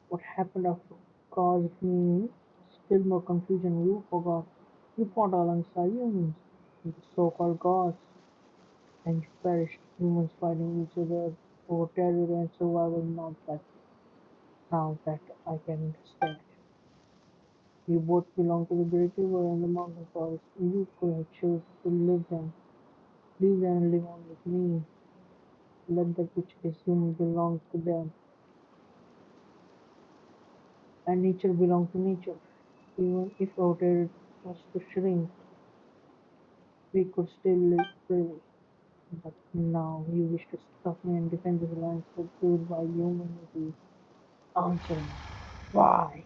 What happened after caused me still more confusion. You forgot. You fought alongside humans, the so-called gods, and you perished. Humans fighting each other over territory and survival. Now that I can understand. You both belong to the great river and the mountain forest. You could have chosen to leave them and live on with me. Let that which is human belong to them, and nature belong to nature. Even if our territory was to shrink, we could still live freely. But now you wish to stop me and defend this land so built by humanity. Answer me. Why?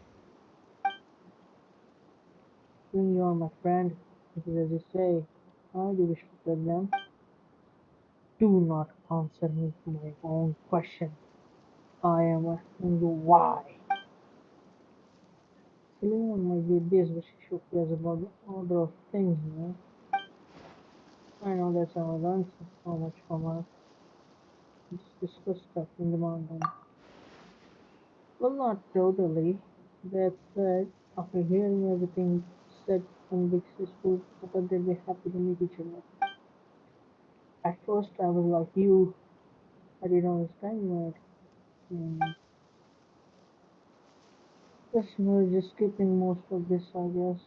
When you are my friend, it is as you say. I do wish to tell them. Do not answer me my own question. I am asking you why. Suleiman might be this, but she should cares about the order of things, you know. I know that's our answer. How much from us? Just discuss stuff in the mountain. Well, not totally. That said, after hearing everything said from Big Sister, I thought they'd be happy to meet each other. At first, I was like you. I didn't understand you. Yes, we're just skipping most of this, I guess.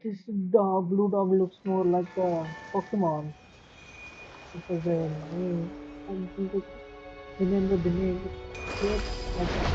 This dog, blue dog, looks more like a Pokemon because the name, I think remember the name, it looks like a.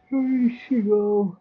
Where did she go?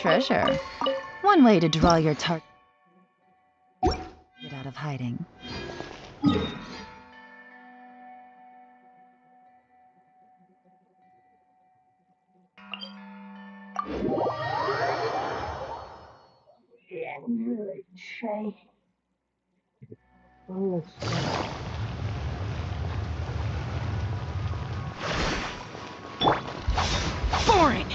Treasure. One way to draw your target out of hiding. Yeah, really shy. Well, let's Boring!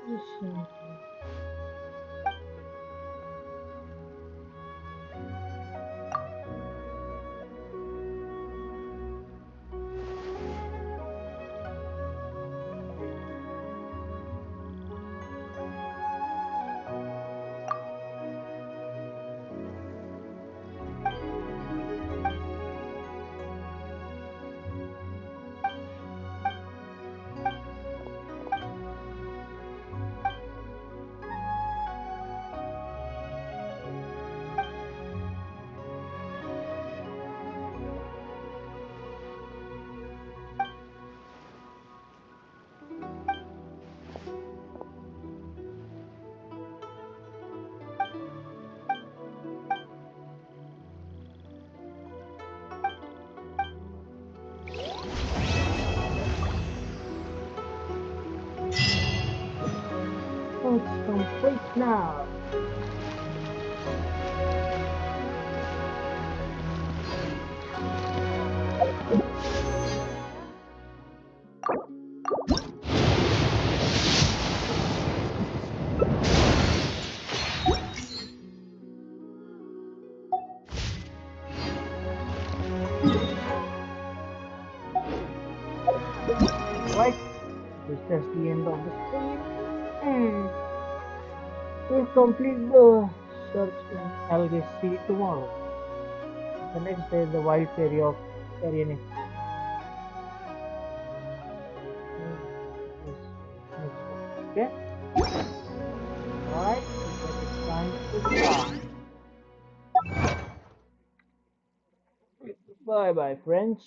listen. Oh, it's complete now. Right, this is the end of the stream. And we'll complete the search in Algae Sea tomorrow. The next day, the wild fairy of Arianex. Is next one. Okay? Alright, it's time to start. Bye bye, friends.